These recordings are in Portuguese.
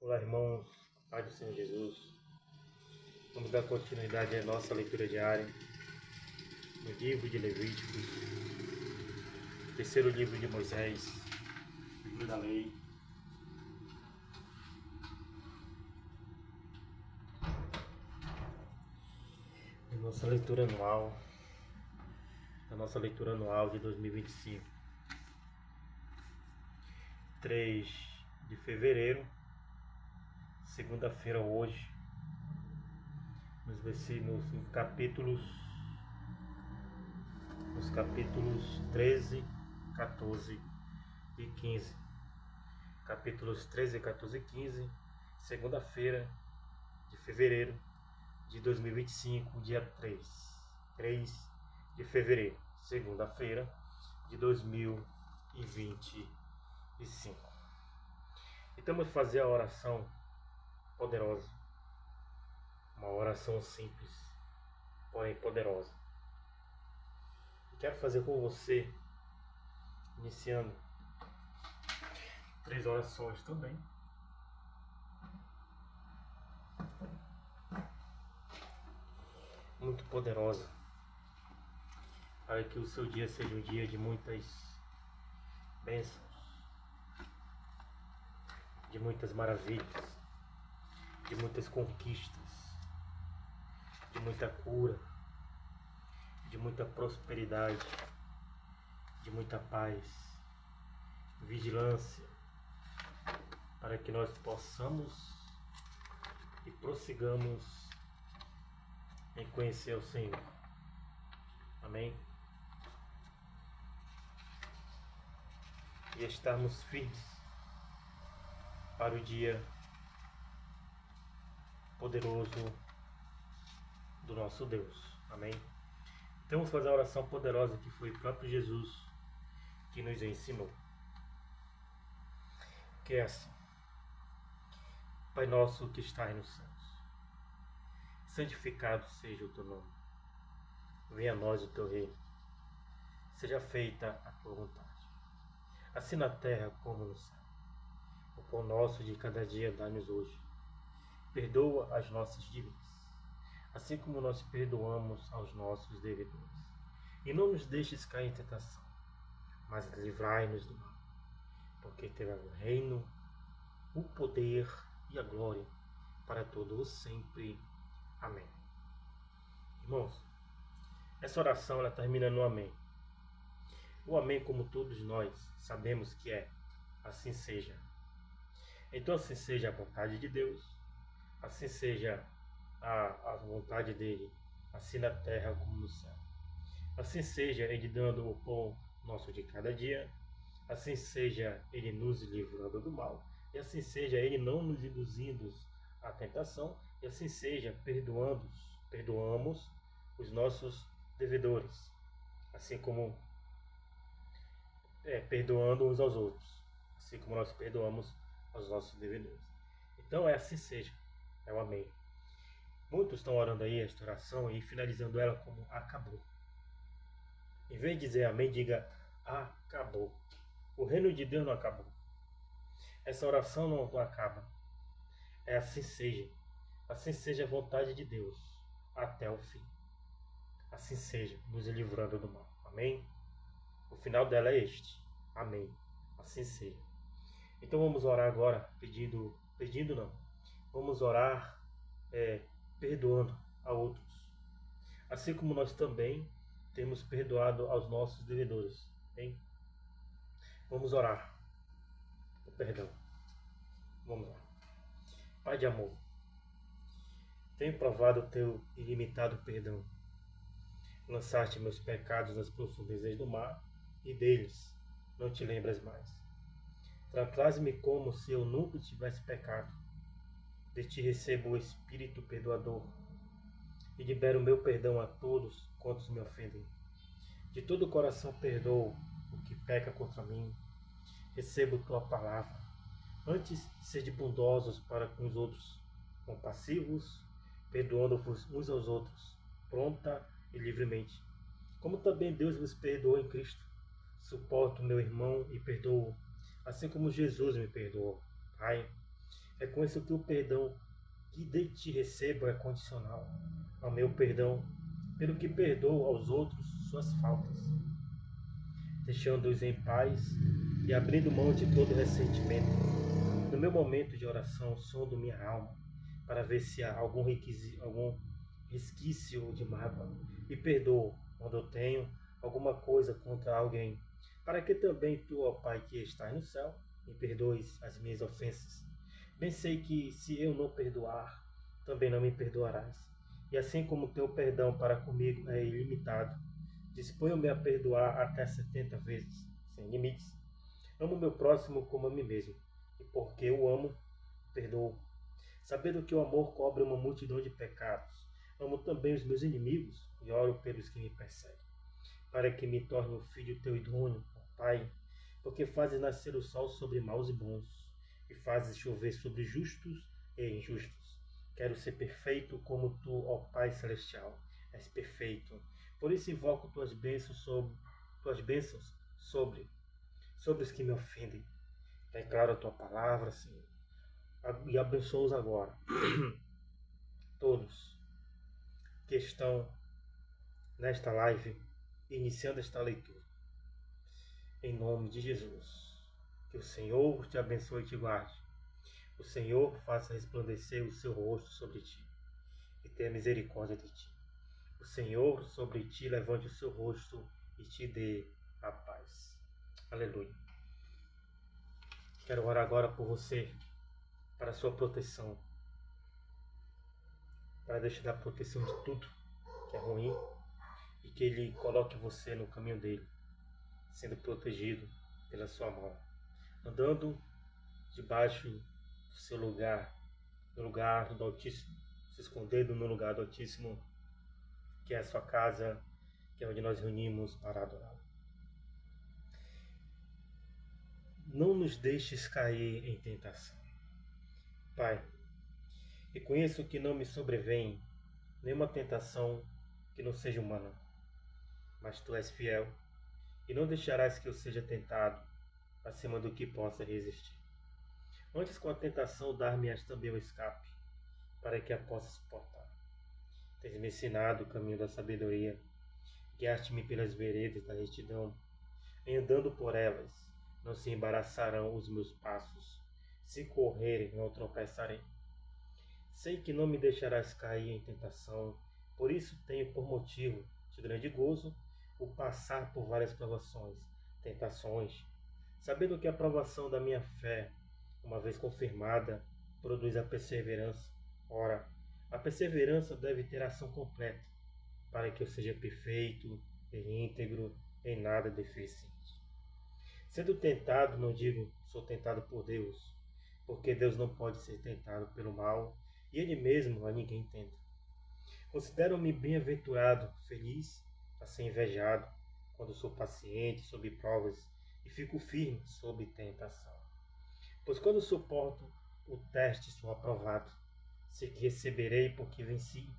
Olá, irmãos, Pai do Senhor Jesus. Vamos dar continuidade à nossa leitura diária no livro de Levíticos, terceiro livro de Moisés, livro da lei. A nossa leitura anual de 2025. 3 de fevereiro, segunda-feira hoje, nos capítulos 13, 14 e 15. Capítulos 13, 14 e 15, segunda-feira de fevereiro de 2025, dia 3 de fevereiro, segunda-feira de 2025. Então vamos fazer a oração poderosa, uma oração simples, porém poderosa. Eu quero fazer com você, iniciando 3 orações também. Muito poderosa, para que o seu dia seja um dia de muitas bênçãos, de muitas maravilhas, de muitas conquistas, de muita cura, de muita prosperidade, de muita paz, vigilância, para que nós possamos e prossigamos em conhecer o Senhor. Amém? E estarmos firmes para o dia poderoso do nosso Deus. Amém? Então vamos fazer a oração poderosa que foi o próprio Jesus que nos ensinou. Que é assim: Pai nosso que estás nos céus, santificado seja o teu nome. Venha a nós o teu reino. Seja feita a tua vontade, assim na terra como no céu. O pão nosso de cada dia dá-nos hoje. Perdoa as nossas dívidas, assim como nós perdoamos aos nossos devedores. E não nos deixes cair em tentação, mas livrai-nos do mal. Porque teu é o reino, o poder e a glória para todo o sempre. Amém. Irmãos, essa oração ela termina no amém. O amém, como todos nós sabemos que é assim seja. Então assim seja a vontade de Deus, assim seja a vontade dele, assim na terra como no céu. Assim seja ele dando o pão nosso de cada dia, assim seja ele nos livrando do mal, e assim seja ele não nos induzindo à tentação, e assim seja perdoamos os nossos devedores, assim como perdoando uns aos outros, assim como nós perdoamos aos nossos devedores. Então assim seja, é o amém. Muitos estão orando aí esta oração e finalizando ela como acabou. Em vez de dizer amém, diga acabou. O reino de Deus não acabou. Essa oração não acaba. É assim seja. Assim seja a vontade de Deus até o fim. Assim seja, nos livrando do mal. Amém? O final dela é este. Amém. Assim seja. Então vamos orar agora, pedindo não. Vamos orar perdoando a outros. Assim como nós também temos perdoado aos nossos devedores. Hein? Vamos orar o perdão. Vamos lá. Pai de amor, tenho provado o teu ilimitado perdão. Lançaste meus pecados nas profundezas do mar e deles não te lembras mais. Traz-me como se eu nunca tivesse pecado. De ti recebo o Espírito perdoador e libero o meu perdão a todos quantos me ofendem. De todo o coração perdoo o que peca contra mim. Recebo tua palavra. Antes, sede bondosos para com os outros, compassivos, perdoando-vos uns aos outros, pronta e livremente. Como também Deus vos perdoou em Cristo. Suporto meu irmão e perdoo, assim como Jesus me perdoou. Pai, Reconheço que o perdão que de ti recebo é condicional ao meu perdão, pelo que perdoo aos outros suas faltas, deixando-os em paz e abrindo mão de todo ressentimento. No meu momento de oração, sondo minha alma para ver se há algum resquício de mágoa e perdoo quando eu tenho alguma coisa contra alguém, para que também tu, ó Pai que estás no céu, me perdoes as minhas ofensas. Bem sei que se eu não perdoar, também não me perdoarás. E assim como teu perdão para comigo é ilimitado, disponho-me a perdoar até 70 vezes, sem limites. Amo meu próximo como a mim mesmo, e porque o amo, perdoo. Sabendo que o amor cobre uma multidão de pecados, amo também os meus inimigos e oro pelos que me perseguem, para que me torne um filho teu idôneo, ó Pai, porque fazes nascer o sol sobre maus e bons, e fazes chover sobre justos e injustos. Quero ser perfeito como tu, ó Pai celestial, és perfeito. Por isso invoco tuas bênçãos sobre os que me ofendem. Declaro a tua palavra, Senhor, e abençoa-os agora, todos que estão nesta live, iniciando esta leitura. Em nome de Jesus, que o Senhor te abençoe e te guarde. O Senhor faça resplandecer o seu rosto sobre ti e tenha misericórdia de ti. O Senhor sobre ti levante o seu rosto e te dê a paz. Aleluia. Quero orar agora por você, para a sua proteção, para deixar da proteção de tudo que é ruim e que Ele coloque você no caminho dele, sendo protegido pela sua mão, andando debaixo do seu lugar, no lugar do Altíssimo, se escondendo no lugar do Altíssimo, que é a sua casa, que é onde nós reunimos para adorar. Não nos deixes cair em tentação. Pai, reconheço que não me sobrevém nenhuma tentação que não seja humana, mas Tu és fiel e não deixarás que eu seja tentado acima do que possa resistir. Antes com a tentação dar-me-ás também o escape, para que a possa suportar. Tens me ensinado o caminho da sabedoria, guiaste-me pelas veredas da retidão. Em andando por elas, não se embaraçarão os meus passos, se correrem, não tropeçarei. Sei que não me deixarás cair em tentação, por isso tenho por motivo de grande gozo o passar por várias provações, tentações, sabendo que a provação da minha fé, uma vez confirmada, produz a perseverança. Ora, a perseverança deve ter ação completa, para que eu seja perfeito e íntegro, em nada deficiente. Sendo tentado, não digo sou tentado por Deus, porque Deus não pode ser tentado pelo mal, e Ele mesmo a ninguém tenta. Considero-me bem-aventurado, feliz, a ser invejado, quando sou paciente sob provas e fico firme sob tentação. Pois quando suporto o teste sou aprovado. Sei que receberei, porque venci,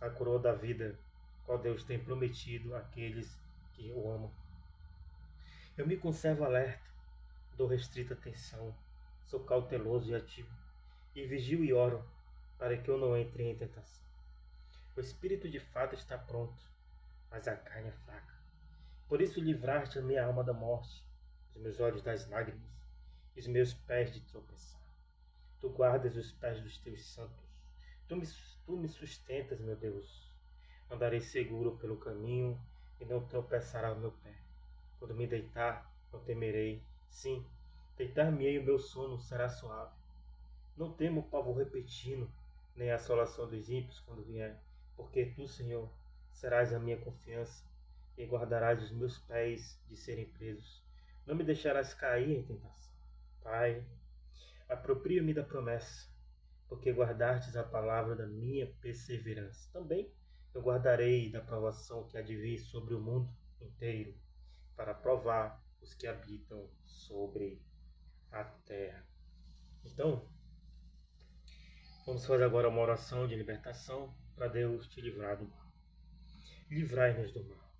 a coroa da vida, qual Deus tem prometido àqueles que o amam. Eu me conservo alerta, dou restrita atenção, sou cauteloso e ativo, e vigio e oro, para que eu não entre em tentação. O espírito de fato está pronto, mas a carne é fraca. Por isso livrar-te a minha alma da morte, os meus olhos das lágrimas, e os meus pés de tropeçar. Tu guardas os pés dos teus santos. Tu me sustentas, meu Deus. Andarei seguro pelo caminho e não tropeçará o meu pé. Quando me deitar, não temerei. Sim, deitar-me-ei, o meu sono será suave. Não temo o pavor repentino, nem a assolação dos ímpios quando vier, porque tu, Senhor, serás a minha confiança e guardarás os meus pés de serem presos. Não me deixarás cair em tentação. Pai, aproprio-me da promessa, porque guardastes a palavra da minha perseverança. Também eu guardarei da provação que há de vir sobre o mundo inteiro, para provar os que habitam sobre a terra. Então, vamos fazer agora uma oração de libertação para Deus te livrar do mal. Livrai-nos do mal.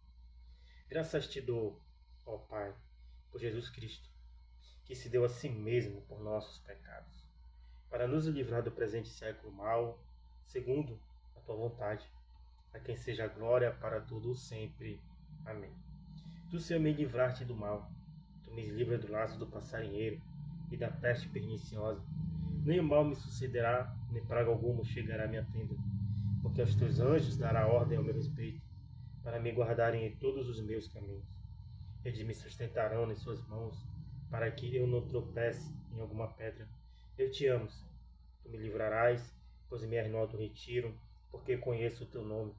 Graças te dou, ó Pai, por Jesus Cristo, que se deu a si mesmo por nossos pecados. para nos livrar do presente século mal, segundo a tua vontade, a quem seja a glória para tudo sempre. Amém. Tu, Senhor, me livraste do mal, tu me livras do laço do passarinheiro e da peste perniciosa. Nem o mal me sucederá, nem praga alguma chegará à minha tenda, porque aos teus anjos dará ordem ao meu respeito, para me guardarem em todos os meus caminhos. Eles me sustentarão em suas mãos, para que eu não tropece em alguma pedra. Eu te amo, Senhor. Tu me livrarás, pois me és no alto retiro, porque conheço o teu nome.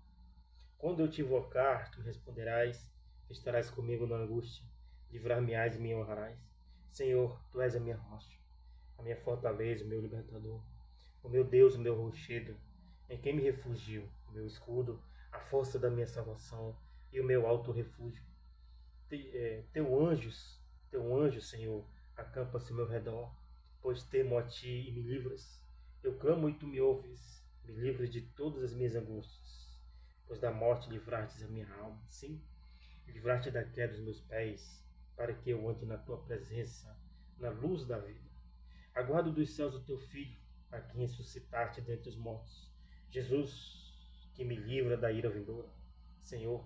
Quando eu te invocar, tu responderás, estarás comigo na angústia, livrar-me-ás e me honrarás. Senhor, tu és a minha rocha, a minha fortaleza, o meu libertador, o meu Deus, o meu rochedo, em quem me refugio, o meu escudo, a força da minha salvação e o meu alto refúgio. Teu anjo, Senhor, acampa-se ao meu redor, pois temo a ti e me livras. Eu clamo e tu me ouves, me livras de todas as minhas angústias, pois da morte livrastes a minha alma. Sim, livraste da queda dos meus pés, para que eu ande na tua presença, na luz da vida. Aguardo dos céus o teu Filho, a quem ressuscitaste dentre os mortos, Jesus, que me livra da ira vindoura. Senhor,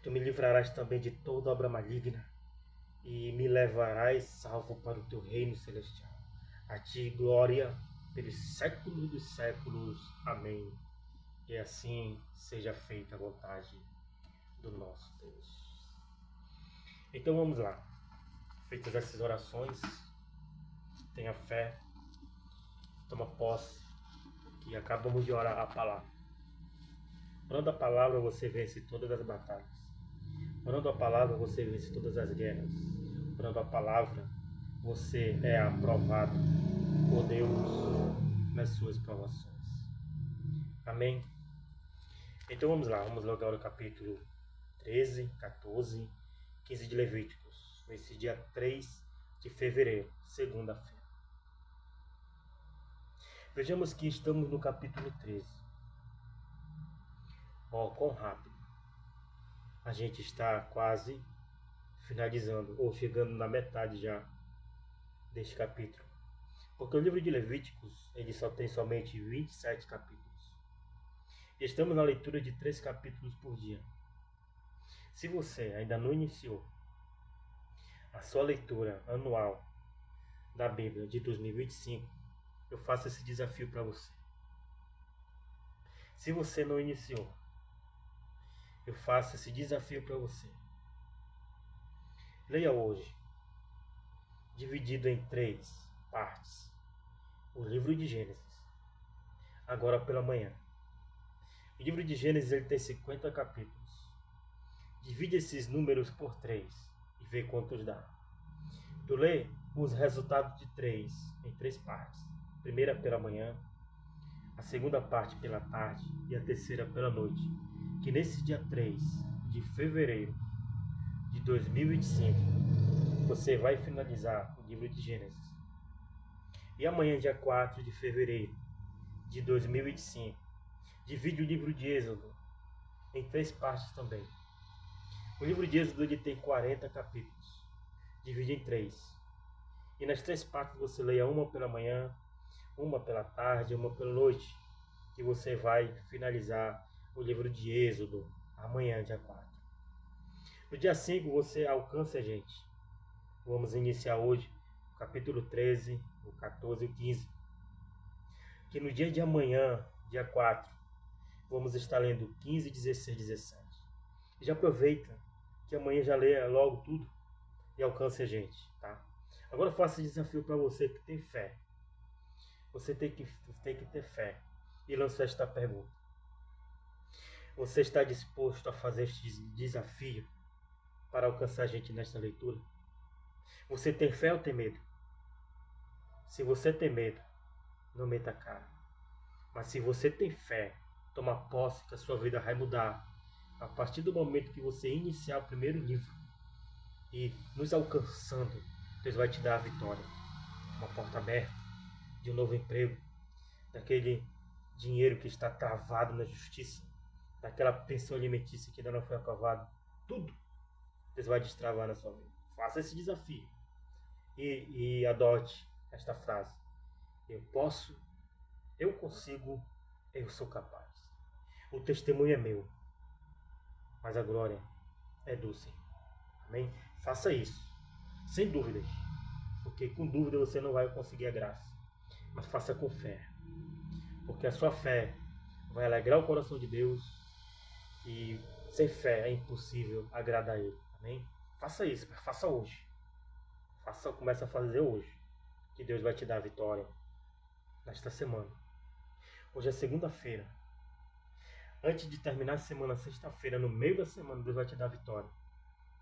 tu me livrarás também de toda obra maligna e me levarás salvo para o teu reino celestial. A ti glória pelos séculos dos séculos. Amém. E assim seja feita a vontade do nosso Deus. Então vamos lá. Feitas essas orações, tenha fé, toma posse, que acabamos de orar a palavra. Orando a palavra, você vence todas as batalhas. Orando a palavra, você vence todas as guerras. Orando a palavra, você é aprovado por Deus nas suas provações. Amém? Então vamos lá, vamos logo ao capítulo 13, 14, 15 de Levíticos, nesse dia 3 de fevereiro, segunda-feira. Vejamos que estamos no capítulo 13. Quão rápido. A gente está quase finalizando, ou chegando na metade já deste capítulo. Porque o livro de Levíticos, ele só tem somente 27 capítulos. Estamos na leitura de 3 capítulos por dia. Se você ainda não iniciou a sua leitura anual da Bíblia de 2025, eu faço esse desafio para você. Se você não iniciou, eu faço esse desafio para você. Leia hoje, dividido em 3 partes, o livro de Gênesis, agora pela manhã. O livro de Gênesis ele tem 50 capítulos. Divide esses números por 3 e vê quantos dá. Tu lê os resultados de 3 em 3 partes. A primeira pela manhã, a segunda parte pela tarde e a terceira pela noite. Que nesse dia 3 de fevereiro de 2025, você vai finalizar o livro de Gênesis. E amanhã, dia 4 de fevereiro de 2025, divide o livro de Êxodo em 3 partes também. O livro de Êxodo ele tem 40 capítulos. Divide em 3. E nas 3 partes você leia uma pela manhã, uma pela tarde, uma pela noite. E você vai finalizar o livro de Êxodo amanhã, dia 4. No dia 5 você alcança a gente. Vamos iniciar hoje o capítulo 13, o 14 e o 15. Que no dia de amanhã, dia 4, vamos estar lendo 15, 16 e 17. E já aproveita que amanhã já leia logo tudo e alcance a gente, tá? Agora eu faço esse desafio para você que tem fé. Você tem que ter fé. E lanço esta pergunta. Você está disposto a fazer este desafio para alcançar a gente nesta leitura? Você tem fé ou tem medo? Se você tem medo, não meta a cara. Mas se você tem fé, toma posse que a sua vida vai mudar. A partir do momento que você iniciar o primeiro livro e nos alcançando, Deus vai te dar a vitória. Uma porta aberta, de um novo emprego, daquele dinheiro que está travado na justiça, daquela pensão alimentícia que ainda não foi aprovada. Tudo Deus vai destravar na sua vida. Faça esse desafio e adote esta frase. Eu posso, eu consigo, eu sou capaz. O testemunho é meu, mas a glória é do Senhor. Amém? Faça isso, sem dúvidas, porque com dúvida você não vai conseguir a graça. Mas faça com fé, porque a sua fé vai alegrar o coração de Deus e sem fé é impossível agradar a Ele. Amém? Faça isso, mas faça hoje. Comece a fazer hoje, que Deus vai te dar a vitória nesta semana. Hoje é segunda-feira. Antes de terminar a semana, sexta-feira, no meio da semana, Deus vai te dar a vitória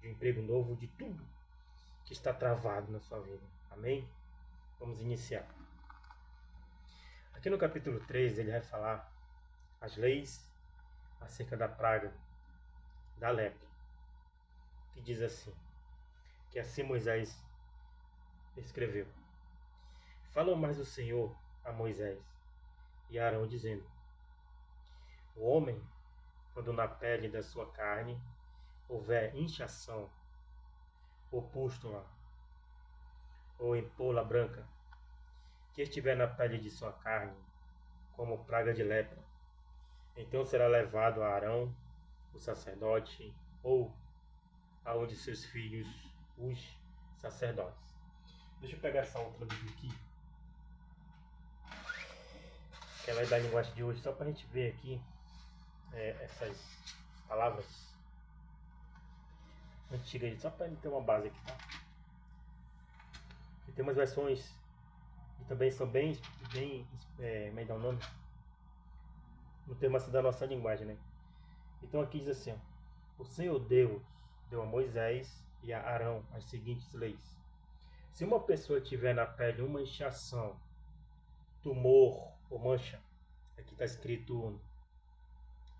de um emprego novo, de tudo que está travado na sua vida. Amém? Vamos iniciar. Aqui no capítulo 3, ele vai falar as leis acerca da praga da lepra, que diz assim, que assim Moisés escreveu. Falou mais o Senhor a Moisés e a Arão, dizendo: o homem, quando na pele da sua carne houver inchação, ou pústula, ou empola branca, que estiver na pele de sua carne, como praga de lepra, então será levado a Arão, o sacerdote, ou a um de seus filhos, os sacerdotes. Deixa eu pegar essa outra Bíblia aqui, que ela é da linguagem de hoje, só para a gente ver aqui essas palavras antigas, só para ter uma base aqui, tá? E tem umas versões que também são bem como é que dá o nome? No termo assim da nossa linguagem, né? Então aqui diz assim, ó, o Senhor Deus deu a Moisés e a Arão as seguintes leis. Se uma pessoa tiver na pele uma inchação, tumor ou mancha, aqui está escrito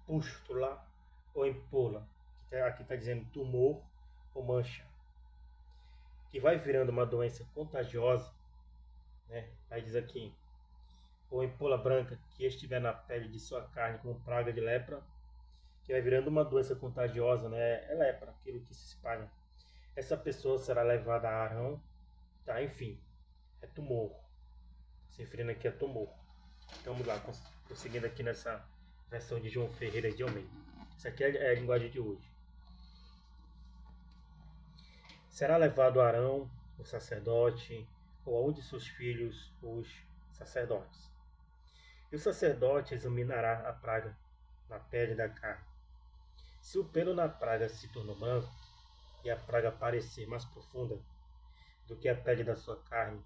pústula ou empola, aqui está dizendo tumor ou mancha, que vai virando uma doença contagiosa, né? Aí diz aqui, ou empola branca, que estiver na pele de sua carne como praga de lepra, que vai virando uma doença contagiosa, né? É lepra, aquilo que se espalha. Essa pessoa será levada a Arão, tá? Enfim, é tumor. Se referindo aqui a tumor. Então, vamos lá, prosseguindo aqui nessa versão de João Ferreira de Almeida. Isso aqui é a linguagem de hoje. Será levado a Arão, o sacerdote, ou a um de seus filhos, os sacerdotes. E o sacerdote examinará a praga na pele da carne. Se o pelo na praga se tornou branco, e a praga parecer mais profunda do que a pele da sua carne,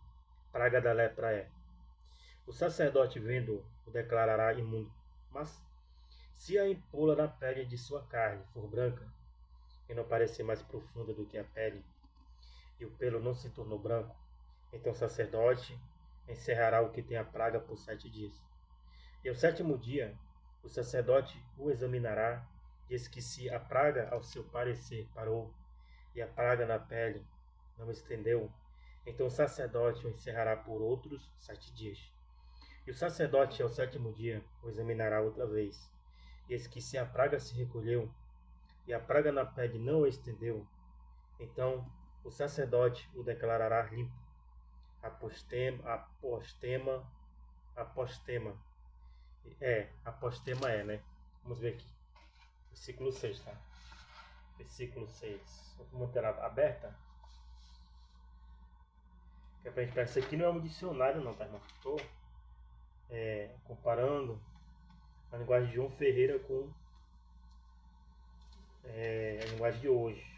praga da lepra é. O sacerdote, vendo, o declarará imundo. Mas, se a empola na pele de sua carne for branca, e não parecer mais profunda do que a pele, e o pelo não se tornou branco, então o sacerdote encerrará o que tem a praga por 7 dias. E ao 7º dia, o sacerdote o examinará, diz que se a praga ao seu parecer parou, e a praga na pele não estendeu, então o sacerdote o encerrará por outros 7 dias. E o sacerdote ao 7º dia o examinará outra vez, e eis que se a praga se recolheu, e a praga na pele não o estendeu, então o sacerdote o declarará limpo. Apostema é, né? Vamos ver aqui. Versículo 6, tá? Versículo 6. Vou manter ela aberta. Que é pra gente pegar. Isso aqui não é um dicionário não, tá, irmão? Estou comparando a linguagem de João Ferreira com a linguagem de hoje.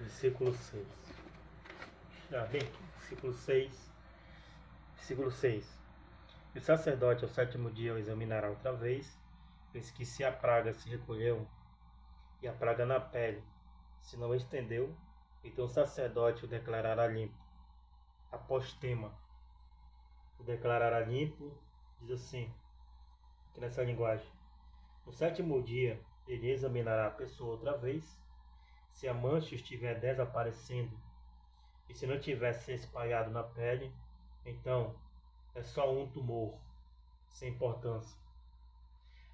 Versículo 6. Bem, versículo 6. Versículo 6. E o sacerdote ao 7º dia o examinará outra vez, eis que se a praga se recolheu, e a praga na pele se não estendeu, então o sacerdote o declarará limpo. Apostema. O declarará limpo, diz assim, aqui nessa linguagem. No sétimo dia, ele examinará a pessoa outra vez. Se a mancha estiver desaparecendo e se não tiver se espalhado na pele, então é só um tumor, sem importância.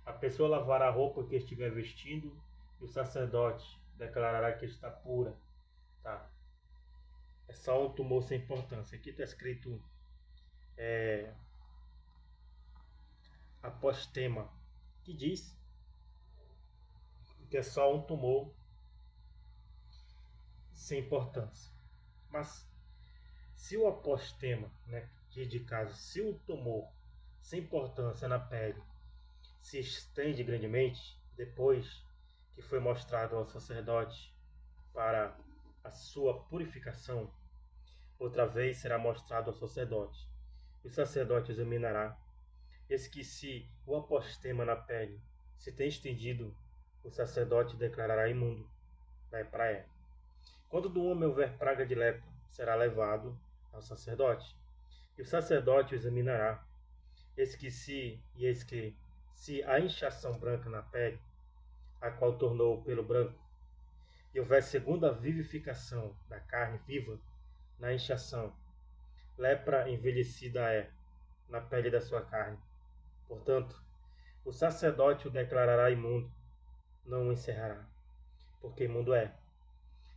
A pessoa lavará a roupa que estiver vestindo e o sacerdote declarará que está pura. Tá? É só um tumor sem importância. Aqui está escrito apostema, que diz que é só um tumor sem importância. Mas se o apostema, né, que de caso, se o tumor sem importância na pele se estende grandemente, depois que foi mostrado ao sacerdote para a sua purificação, outra vez será mostrado ao sacerdote. O sacerdote examinará, eis que se o apostema na pele se tem estendido, o sacerdote declarará imundo, lepra. Quando do homem houver praga de lepra, será levado ao sacerdote. E o sacerdote o examinará, eis que se a inchação branca na pele, a qual tornou o pelo branco, e houver segunda vivificação da carne viva na inchação, lepra envelhecida é na pele da sua carne. Portanto, o sacerdote o declarará imundo, não o encerrará, porque imundo é.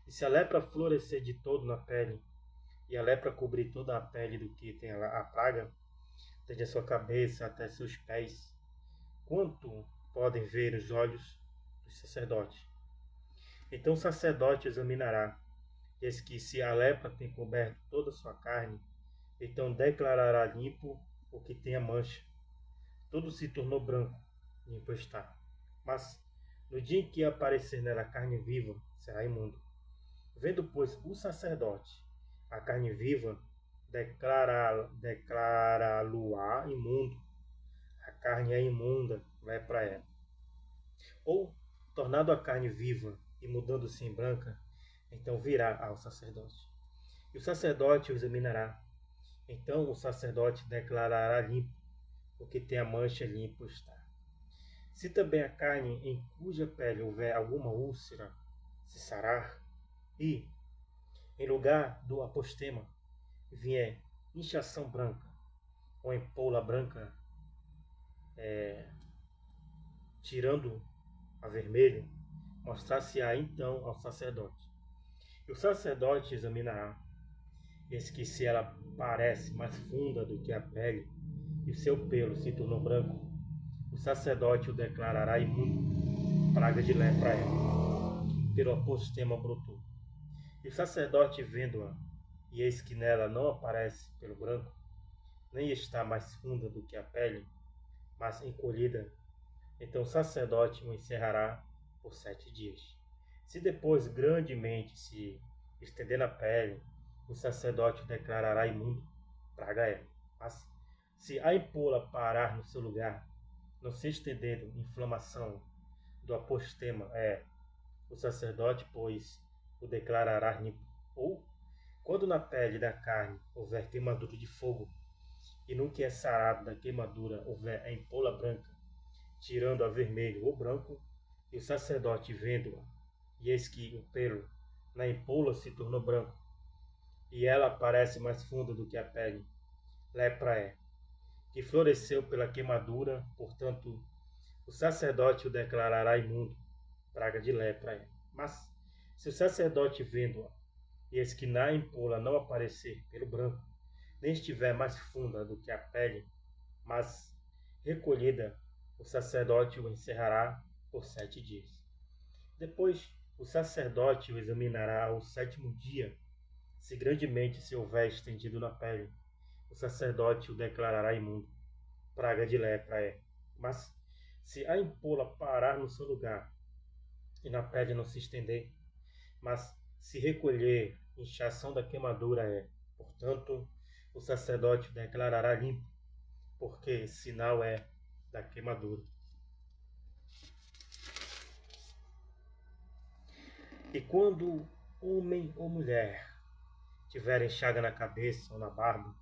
E se a lepra florescer de todo na pele, e a lepra cobrir toda a pele do que tem a praga, desde a sua cabeça até seus pés, quanto podem ver os olhos do sacerdote? Então o sacerdote examinará, eis que se a lepra tem coberto toda a sua carne, então declarará limpo o que tem a mancha. Tudo se tornou branco, limpo está. Mas no dia em que aparecer nela a carne viva, será imundo. Vendo, pois, o sacerdote a carne viva, declará-lo-á imundo. A carne é imunda, lepra é. Ou, tornado a carne viva e mudando-se em branca, então virá ao sacerdote. E o sacerdote o examinará. Então o sacerdote declarará limpo, porque tem a mancha limpo está. Se também a carne em cuja pele houver alguma úlcera se sarar, e, em lugar do apostema, vier inchação branca ou empola branca, tirando a vermelho, mostrar-se-á então ao sacerdote. E o sacerdote examinará, eis que se ela parece mais funda do que a pele, e o seu pelo se tornou branco, o sacerdote o declarará imundo, praga de lepra é, pelo apostema brotou. E o sacerdote vendo-a, e eis que nela não aparece pelo branco, nem está mais funda do que a pele, mas encolhida, então o sacerdote o encerrará por 7 dias. Se depois grandemente se estender na pele, o sacerdote o declarará imundo, praga é. Mas se a empola parar no seu lugar, não se estendendo inflamação do apostema o sacerdote, pois, o declarará limpo. Ou, quando na pele da carne houver queimadura de fogo, e no que é sarado da queimadura houver a empola branca, tirando a vermelho ou branco, e o sacerdote vendo-a, e eis que o pelo na empola se tornou branco, e ela parece mais funda do que a pele, lepra é, que floresceu pela queimadura, portanto, o sacerdote o declarará imundo, praga de lepra é. Mas, se o sacerdote vendo-a, e eis que na empola não aparecer pelo branco, nem estiver mais funda do que a pele, mas recolhida, o sacerdote o encerrará por 7 dias. Depois, o sacerdote o examinará ao 7º dia, se grandemente se houver estendido na pele, o sacerdote o declarará imundo, praga de lepra é. Mas, se a empola parar no seu lugar, e na pele não se estender, mas se recolher, inchação da queimadura é. Portanto, o sacerdote declarará limpo, porque sinal é da queimadura. E quando homem ou mulher tiverem chaga na cabeça ou na barba,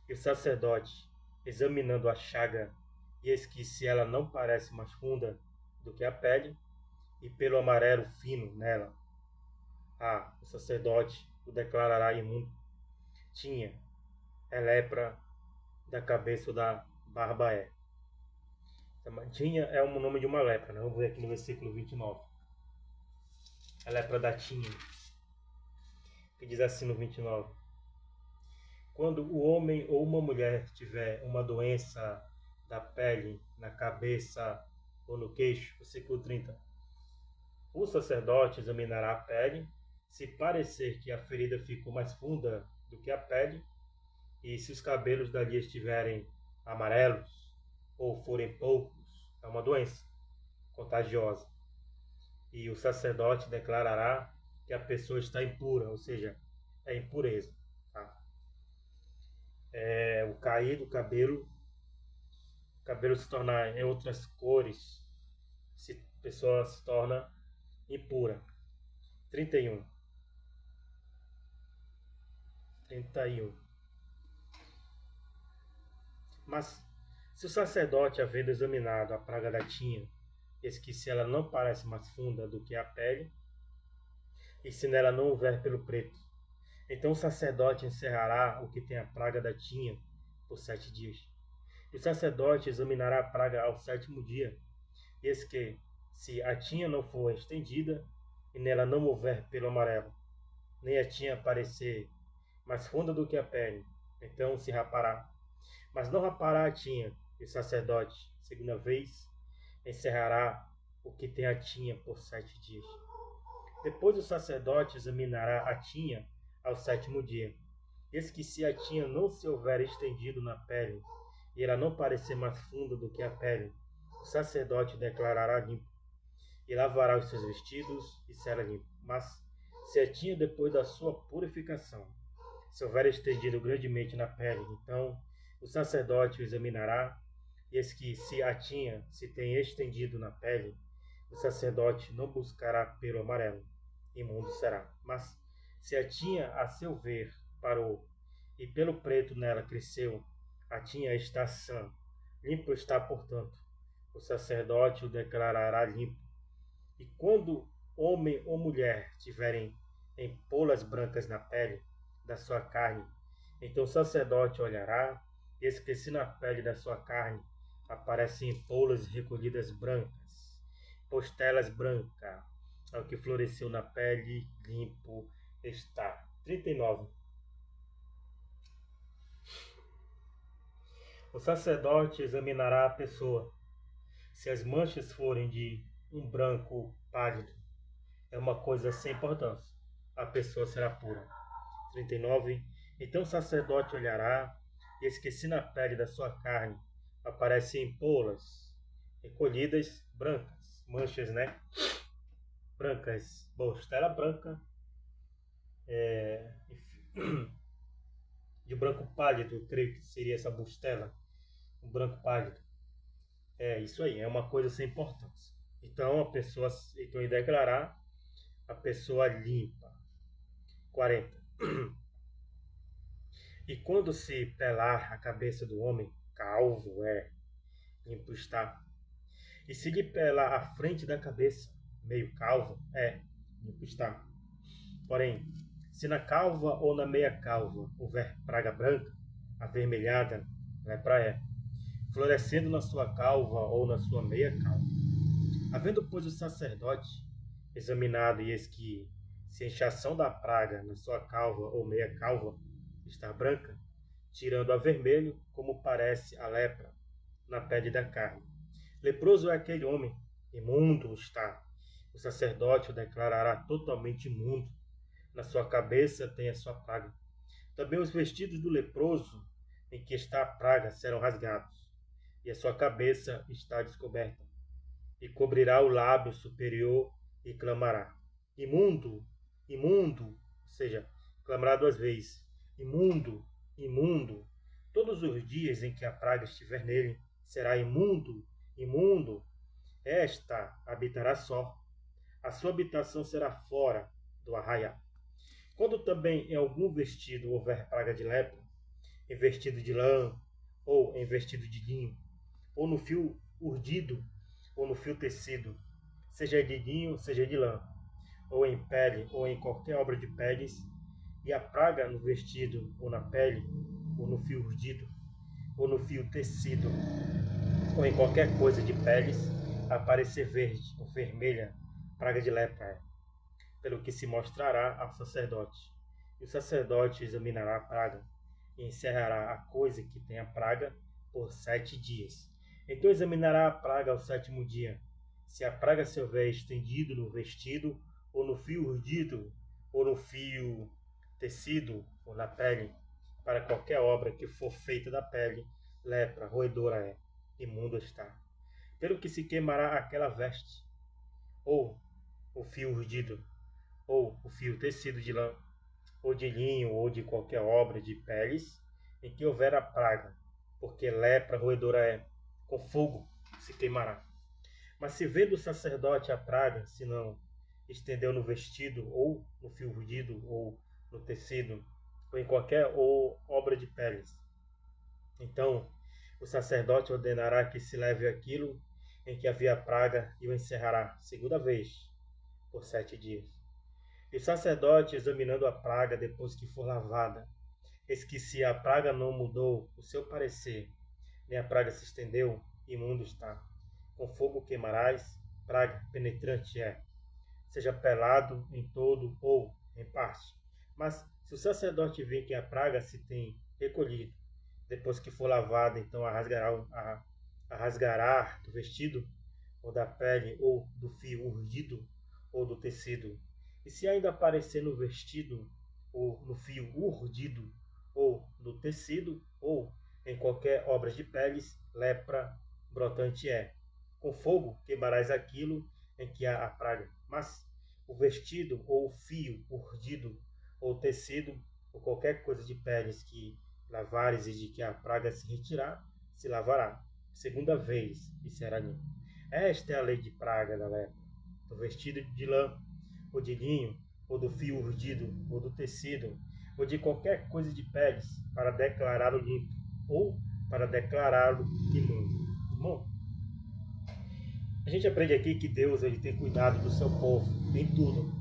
e o sacerdote, examinando a chaga e eis que se ela não parece mais funda do que a pele, e pelo amarelo fino nela, o sacerdote o declarará imundo. Tinha é lepra da cabeça ou da barba é. Tinha é o nome de uma lepra, né? Vamos ver aqui no versículo 29. A lepra da tinha, que diz assim no 29. Quando o homem ou uma mulher tiver uma doença da pele na cabeça ou no queixo, versículo 30, o sacerdote examinará a pele, se parecer que a ferida ficou mais funda do que a pele, e se os cabelos dali estiverem amarelos ou forem poucos, é uma doença contagiosa. E o sacerdote declarará que a pessoa está impura, ou seja, é impureza. Tá? O cair do cabelo, o cabelo se tornar em outras cores, a pessoa se torna impura. 31. Mas se o sacerdote, havendo examinado a praga da tinha, eis que se ela não parece mais funda do que a pele, e se nela não houver pelo preto, então o sacerdote encerrará o que tem a praga da tinha por 7 dias. E o sacerdote examinará a praga ao 7º dia, e eis que, se a tinha não for estendida, e nela não houver pelo amarelo, nem a tinha parecer mais funda do que a pele, então se rapará. Mas não rapará a tinha, e o sacerdote, segunda vez, encerrará o que tem a tinha por 7 dias. Depois o sacerdote examinará a tinha ao 7º dia. Eis que se a tinha não se houver estendido na pele, e ela não parecer mais funda do que a pele, o sacerdote declarará limpo, e lavará os seus vestidos, e será limpo. Mas se a tinha depois da sua purificação se houver estendido grandemente na pele, então o sacerdote o examinará, e eis que se a tinha se tem estendido na pele, o sacerdote não buscará pelo amarelo, imundo será. Mas se a tinha a seu ver parou, e pelo preto nela cresceu, a tinha está sã, limpo está portanto, o sacerdote o declarará limpo. E quando homem ou mulher tiverem empolas brancas na pele da sua carne, então o sacerdote olhará, e eis que se na pele da sua carne aparecem empolas recolhidas brancas, postelas brancas, ao que floresceu na pele, limpo está. 39. O sacerdote examinará a pessoa. Se as manchas forem de um branco pálido, é uma coisa sem importância. A pessoa será pura. 39. Então o sacerdote olhará, e eis que se na pele da sua carne aparecem empolas recolhidas brancas, manchas, né? Brancas, bostela branca, de branco pálido, eu creio que seria essa bostela, um branco pálido. É isso aí, é uma coisa sem importância. Então a pessoa, então ele declarar a pessoa limpa. 40. E quando se pelar a cabeça do homem, calvo limpo está. E se lhe pelar a frente da cabeça, meio calvo, limpo está. Porém, se na calva ou na meia calva houver praga branca, avermelhada, lepra florescendo na sua calva ou na sua meia calva. Havendo, pois, o sacerdote examinado, e eis que se a inchação da praga na sua calva ou meia calva está branca, tirando a vermelho, como parece a lepra na pele da carne. Leproso é aquele homem, imundo está. O sacerdote o declarará totalmente imundo. Na sua cabeça tem a sua praga. Também os vestidos do leproso em que está a praga serão rasgados, e a sua cabeça está descoberta. E cobrirá o lábio superior e clamará: imundo, imundo, ou seja, clamará 2 vezes: imundo, imundo. Todos os dias em que a praga estiver nele, será imundo, imundo. Esta habitará só. A sua habitação será fora do arraial. Quando também em algum vestido houver praga de lepra, em vestido de lã ou em vestido de linho, ou no fio urdido, ou no fio tecido, seja de linho, seja de lã, ou em pele, ou em qualquer obra de peles, e a praga no vestido, ou na pele, ou no fio urdido, ou no fio tecido, ou em qualquer coisa de peles, aparecer verde ou vermelha, praga de lepra é, pelo que se mostrará ao sacerdote. E o sacerdote examinará a praga, e encerrará a coisa que tem a praga por 7 dias. Então examinará a praga ao 7º dia. Se a praga se houver estendido no vestido, ou no fio urdido, ou no fio tecido, ou na pele, para qualquer obra que for feita da pele, lepra, roedora é, imundo está. Pelo que se queimará aquela veste, ou o fio urdido, ou o fio tecido de lã, ou de linho, ou de qualquer obra de peles, em que houver a praga, porque lepra, roedora é, com fogo se queimará. Mas se vê do sacerdote a praga, se não estendeu no vestido, ou no fio urdido, ou no tecido, ou em qualquer obra de peles, então o sacerdote ordenará que se leve aquilo em que havia praga e o encerrará 2ª vez, por 7 dias. E o sacerdote, examinando a praga depois que for lavada, eis que se a praga não mudou o seu parecer, nem a praga se estendeu, imundo está. Com fogo queimarás, praga penetrante é, seja pelado em todo ou em parte. Mas se o sacerdote vir que a praga se tem recolhido, depois que for lavada, então a rasgará do vestido, ou da pele, ou do fio urdido, ou do tecido. E se ainda aparecer no vestido, ou no fio urdido, ou no tecido, ou em qualquer obra de peles, lepra brotante é. Com fogo queimarás aquilo em que há a praga. Mas o vestido, ou o fio urdido, ou tecido, ou qualquer coisa de peles que lavares e de que a praga se retirar, se lavará 2ª vez e será limpo. Esta é a lei de praga da lepra, do vestido de lã, ou de linho, ou do fio urdido, ou do tecido, ou de qualquer coisa de peles, para declará-lo limpo, ou para declará-lo imundo. Irmão, a gente aprende aqui que Deus ele tem cuidado do seu povo em tudo.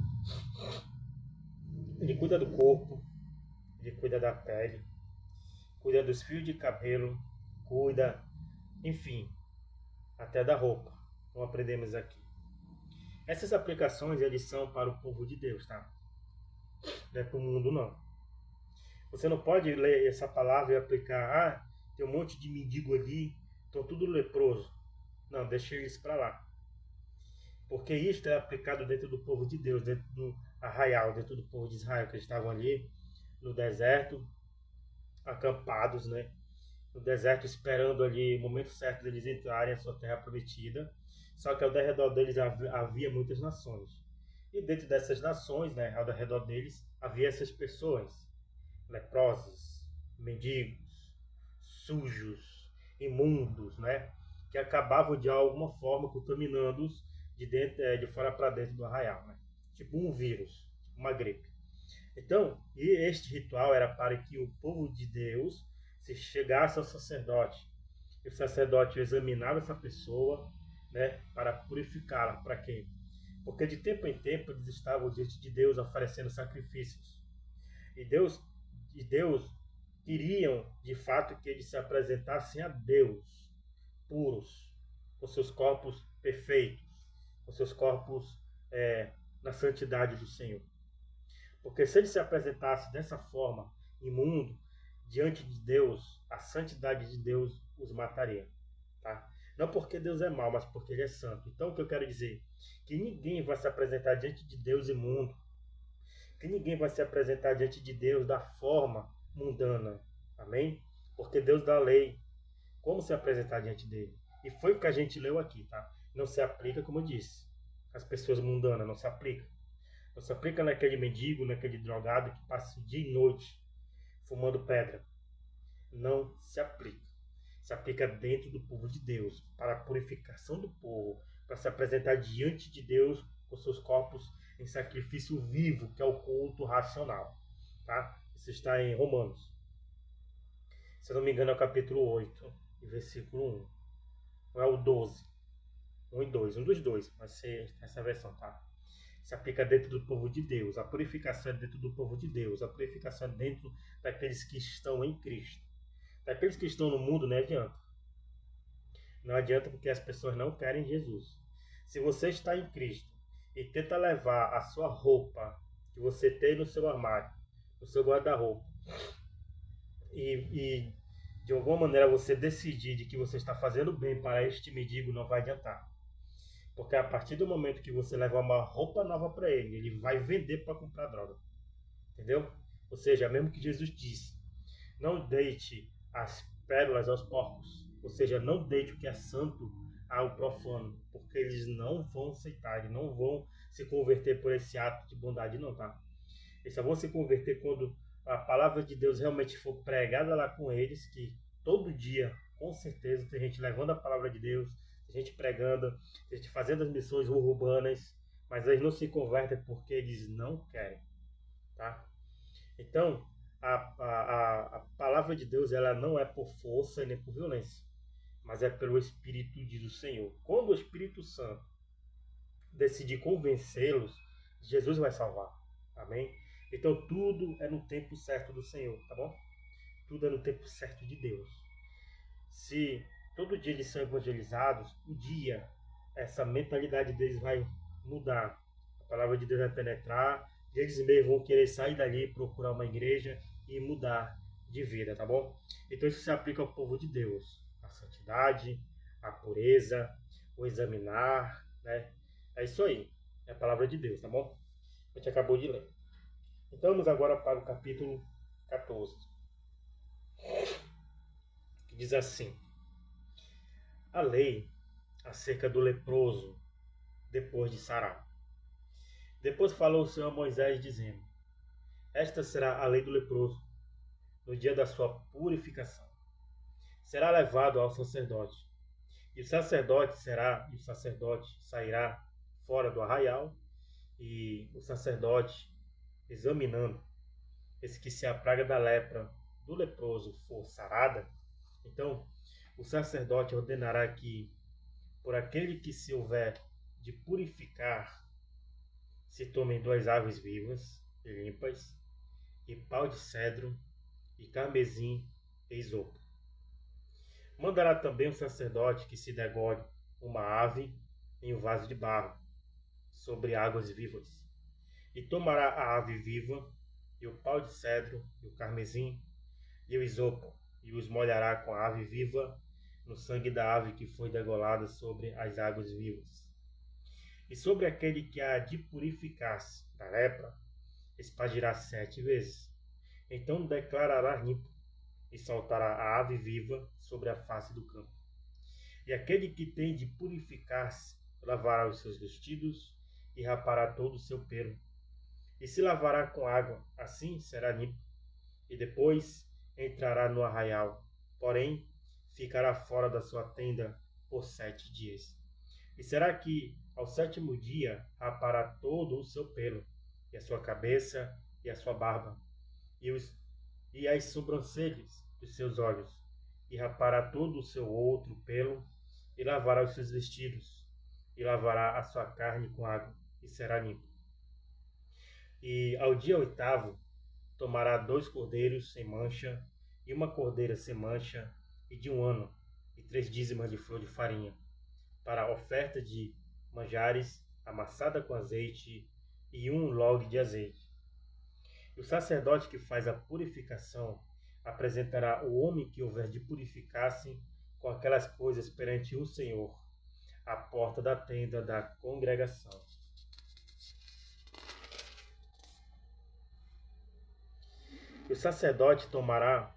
Ele cuida do corpo, ele cuida da pele, cuida dos fios de cabelo, cuida, enfim, até da roupa. Como aprendemos aqui. Essas aplicações eles são para o povo de Deus, tá? Não é para o mundo, não. Você não pode ler essa palavra e aplicar, tem um monte de mendigo ali, estão tudo leproso. Não, deixa eles para lá. Porque isto é aplicado dentro do povo de Deus, dentro do arraial, dentro do povo de Israel, que eles estavam ali no deserto, acampados, né? No deserto, esperando ali o momento certo deles entrarem à sua terra prometida. Só que ao redor deles havia muitas nações. E dentro dessas nações, né, ao redor deles, havia essas pessoas, leprosos, mendigos, sujos, imundos, né, que acabavam de alguma forma contaminando-os de fora para dentro do arraial, né? Tipo um vírus, uma gripe. Então, e este ritual era para que o povo de Deus se chegasse ao sacerdote. E o sacerdote examinava essa pessoa, né, para purificá-la. Para quê? Porque de tempo em tempo eles estavam diante de Deus oferecendo sacrifícios. E Deus queriam, de fato, que eles se apresentassem a Deus puros, com seus corpos perfeitos, com seus corpos na santidade do Senhor. Porque se ele se apresentasse dessa forma, imundo, diante de Deus, a santidade de Deus os mataria. Tá? Não porque Deus é mau, mas porque ele é santo. Então o que eu quero dizer? Que ninguém vai se apresentar diante de Deus imundo. Que ninguém vai se apresentar diante de Deus da forma mundana. Amém? Porque Deus dá a lei. Como se apresentar diante dele. E foi o que a gente leu aqui, tá? Não se aplica, como eu disse. As pessoas mundanas não se aplicam. Não se aplica naquele mendigo, naquele drogado que passa dia e noite fumando pedra. Não se aplica. Se aplica dentro do povo de Deus, para a purificação do povo, para se apresentar diante de Deus com seus corpos em sacrifício vivo, que é o culto racional. Tá? Isso está em Romanos. Se eu não me engano, é o capítulo 8, versículo 1. não é o 12, 1 e 2, um dos dois, vai ser essa versão, tá? Se aplica dentro do povo de Deus. A purificação é dentro do povo de Deus. A purificação é dentro daqueles que estão em Cristo. Daqueles que estão no mundo, não adianta. Não adianta porque as pessoas não querem Jesus. Se você está em Cristo e tenta levar a sua roupa que você tem no seu armário, no seu guarda-roupa, e de alguma maneira você decidir de que você está fazendo bem para este mendigo, não vai adiantar. Porque a partir do momento que você leva uma roupa nova para ele, ele vai vender para comprar droga. Entendeu? Ou seja, mesmo que Jesus disse, não deite as pérolas aos porcos. Ou seja, não deite o que é santo ao profano. Porque eles não vão aceitar, eles não vão se converter por esse ato de bondade, não, tá? Eles só vão se converter quando a palavra de Deus realmente for pregada lá com eles, que todo dia, com certeza, tem gente levando a palavra de Deus, tem gente pregando, tem gente fazendo as missões urbanas, mas eles não se convertem porque eles não querem, tá? Então, a palavra de Deus ela não é por força e nem por violência, mas é pelo Espírito, diz o Senhor. Quando o Espírito Santo decidir convencê-los, Jesus vai salvar. Amém? Então, tudo é no tempo certo do Senhor, tá bom? Tudo é no tempo certo de Deus. Se todo dia eles são evangelizados, um dia essa mentalidade deles vai mudar. A palavra de Deus vai penetrar, e eles mesmos vão querer sair dali, procurar uma igreja e mudar de vida, tá bom? Então isso se aplica ao povo de Deus. A santidade, a pureza, o examinar, né? É isso aí. É a palavra de Deus, tá bom? A gente acabou de ler. Então vamos agora para o capítulo 14. Que diz assim: a lei acerca do leproso depois de sarar. Depois falou o Senhor a Moisés, dizendo: esta será a lei do leproso, no dia da sua purificação. Será levado ao sacerdote, e o sacerdote sairá fora do arraial, e o sacerdote, examinando, esse que se a praga da lepra do leproso for sarada, então o sacerdote ordenará que, por aquele que se houver de purificar, se tomem 2 aves vivas e limpas, e pau de cedro, e carmesim e isopo. Mandará também o sacerdote que se degole uma ave em um vaso de barro, sobre águas vivas, e tomará a ave viva, e o pau de cedro, e o carmesim, e o isopo, e os molhará com a ave viva, no sangue da ave que foi degolada sobre as águas vivas. E sobre aquele que há de purificar-se da lepra, espargirá 7 vezes. Então declarará limpo, e soltará a ave viva sobre a face do campo. E aquele que tem de purificar-se, lavará os seus vestidos, e rapará todo o seu pelo. E se lavará com água, assim será limpo. E depois entrará no arraial, porém ficará fora da sua tenda por 7 dias. E será que ao 7º dia rapará todo o seu pelo, e a sua cabeça, e a sua barba, e as sobrancelhas dos seus olhos, e rapará todo o seu outro pelo, e lavará os seus vestidos, e lavará a sua carne com água, e será limpo. E ao dia 8º tomará 2 cordeiros sem mancha, e uma cordeira sem mancha, e de 1 ano, e 3 dízimas de flor de farinha, para a oferta de manjares, amassada com azeite, e 1 log de azeite. E o sacerdote que faz a purificação apresentará o homem que houver de purificar-se com aquelas coisas perante o Senhor, à porta da tenda da congregação. E o sacerdote tomará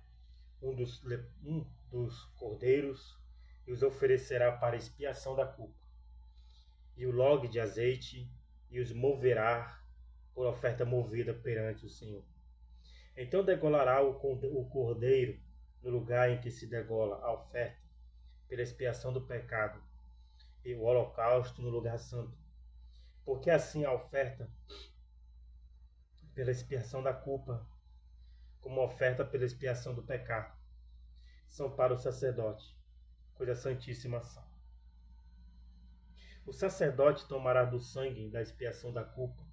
um dos cordeiros e os oferecerá para expiação da culpa, e o log de azeite, e os moverá por oferta movida perante o Senhor. Então degolará o cordeiro no lugar em que se degola a oferta pela expiação do pecado, e o holocausto no lugar santo, porque assim a oferta pela expiação da culpa, como a oferta pela expiação do pecado, são para o sacerdote, coisa santíssima são. O sacerdote tomará do sangue da expiação da culpa,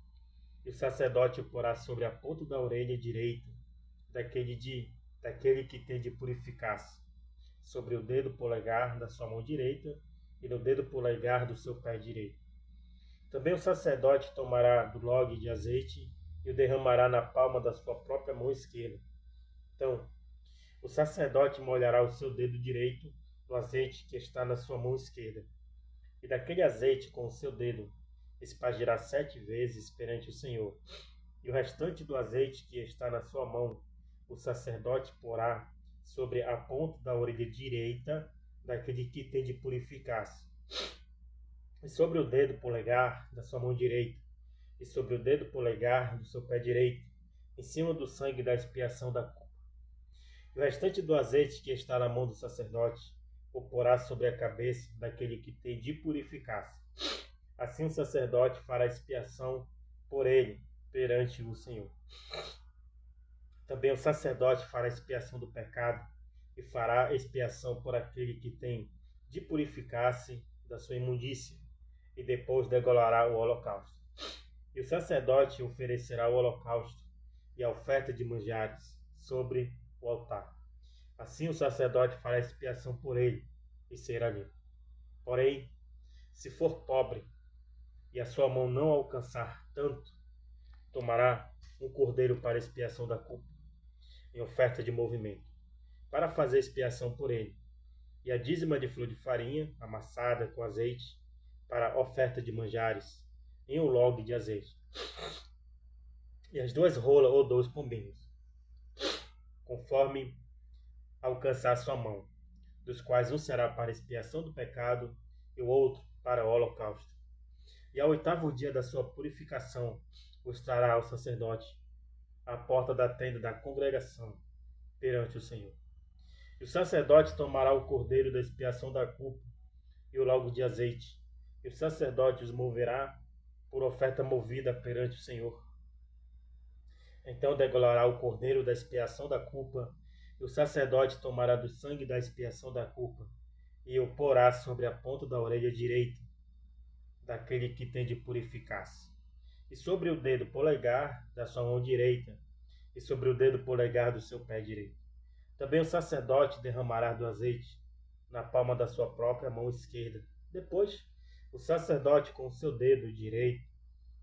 e o sacerdote o porá sobre a ponta da orelha direita daquele que tem de purificar-se, sobre o dedo polegar da sua mão direita e no dedo polegar do seu pé direito. Também o sacerdote tomará do log de azeite e o derramará na palma da sua própria mão esquerda. Então, o sacerdote molhará o seu dedo direito no azeite que está na sua mão esquerda, e daquele azeite com o seu dedo espargirá 7 vezes perante o Senhor. E o restante do azeite que está na sua mão, o sacerdote porá sobre a ponta da orelha direita daquele que tem de purificar-se, e sobre o dedo polegar da sua mão direita, e sobre o dedo polegar do seu pé direito, em cima do sangue da expiação da culpa. E o restante do azeite que está na mão do sacerdote o porá sobre a cabeça daquele que tem de purificar-se. Assim o sacerdote fará expiação por ele perante o Senhor. Também o sacerdote fará expiação do pecado e fará expiação por aquele que tem de purificar-se da sua imundícia, e depois degolará o holocausto. E o sacerdote oferecerá o holocausto e a oferta de manjares sobre o altar. Assim o sacerdote fará expiação por ele e será limpo. Porém, se for pobre e a sua mão não alcançar tanto, tomará um cordeiro para expiação da culpa, em oferta de movimento, para fazer expiação por ele, e a dízima de flor de farinha amassada com azeite, para oferta de manjares, em um log de azeite, e as 2 rolas ou 2 pombinhos, conforme alcançar sua mão, dos quais um será para expiação do pecado e o outro para o holocausto. E ao 8º dia da sua purificação os trará ao sacerdote à porta da tenda da congregação perante o Senhor. E o sacerdote tomará o cordeiro da expiação da culpa e o log de azeite, e o sacerdote os moverá por oferta movida perante o Senhor. Então degolará o cordeiro da expiação da culpa, e o sacerdote tomará do sangue da expiação da culpa, e o porá sobre a ponta da orelha direita daquele que tem de purificar-se, e sobre o dedo polegar da sua mão direita, e sobre o dedo polegar do seu pé direito. Também o sacerdote derramará do azeite na palma da sua própria mão esquerda. Depois, o sacerdote com o seu dedo direito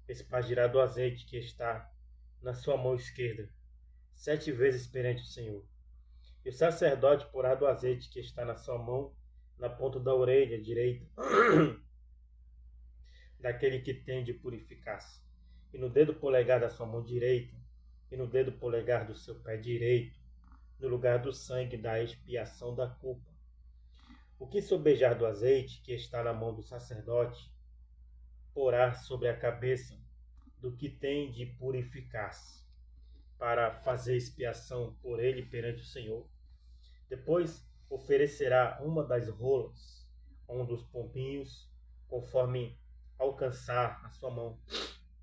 espargirá do azeite que está na sua mão esquerda 7 vezes perante o Senhor. E o sacerdote porá do azeite que está na sua mão na ponta da orelha direita daquele que tem de purificar-se, e no dedo polegar da sua mão direita, e no dedo polegar do seu pé direito, no lugar do sangue da expiação da culpa. O que sobejar do azeite que está na mão do sacerdote, porá sobre a cabeça do que tem de purificar-se, para fazer expiação por ele perante o Senhor. Depois oferecerá uma das rolas, um dos pombinhos, conforme alcançar a sua mão.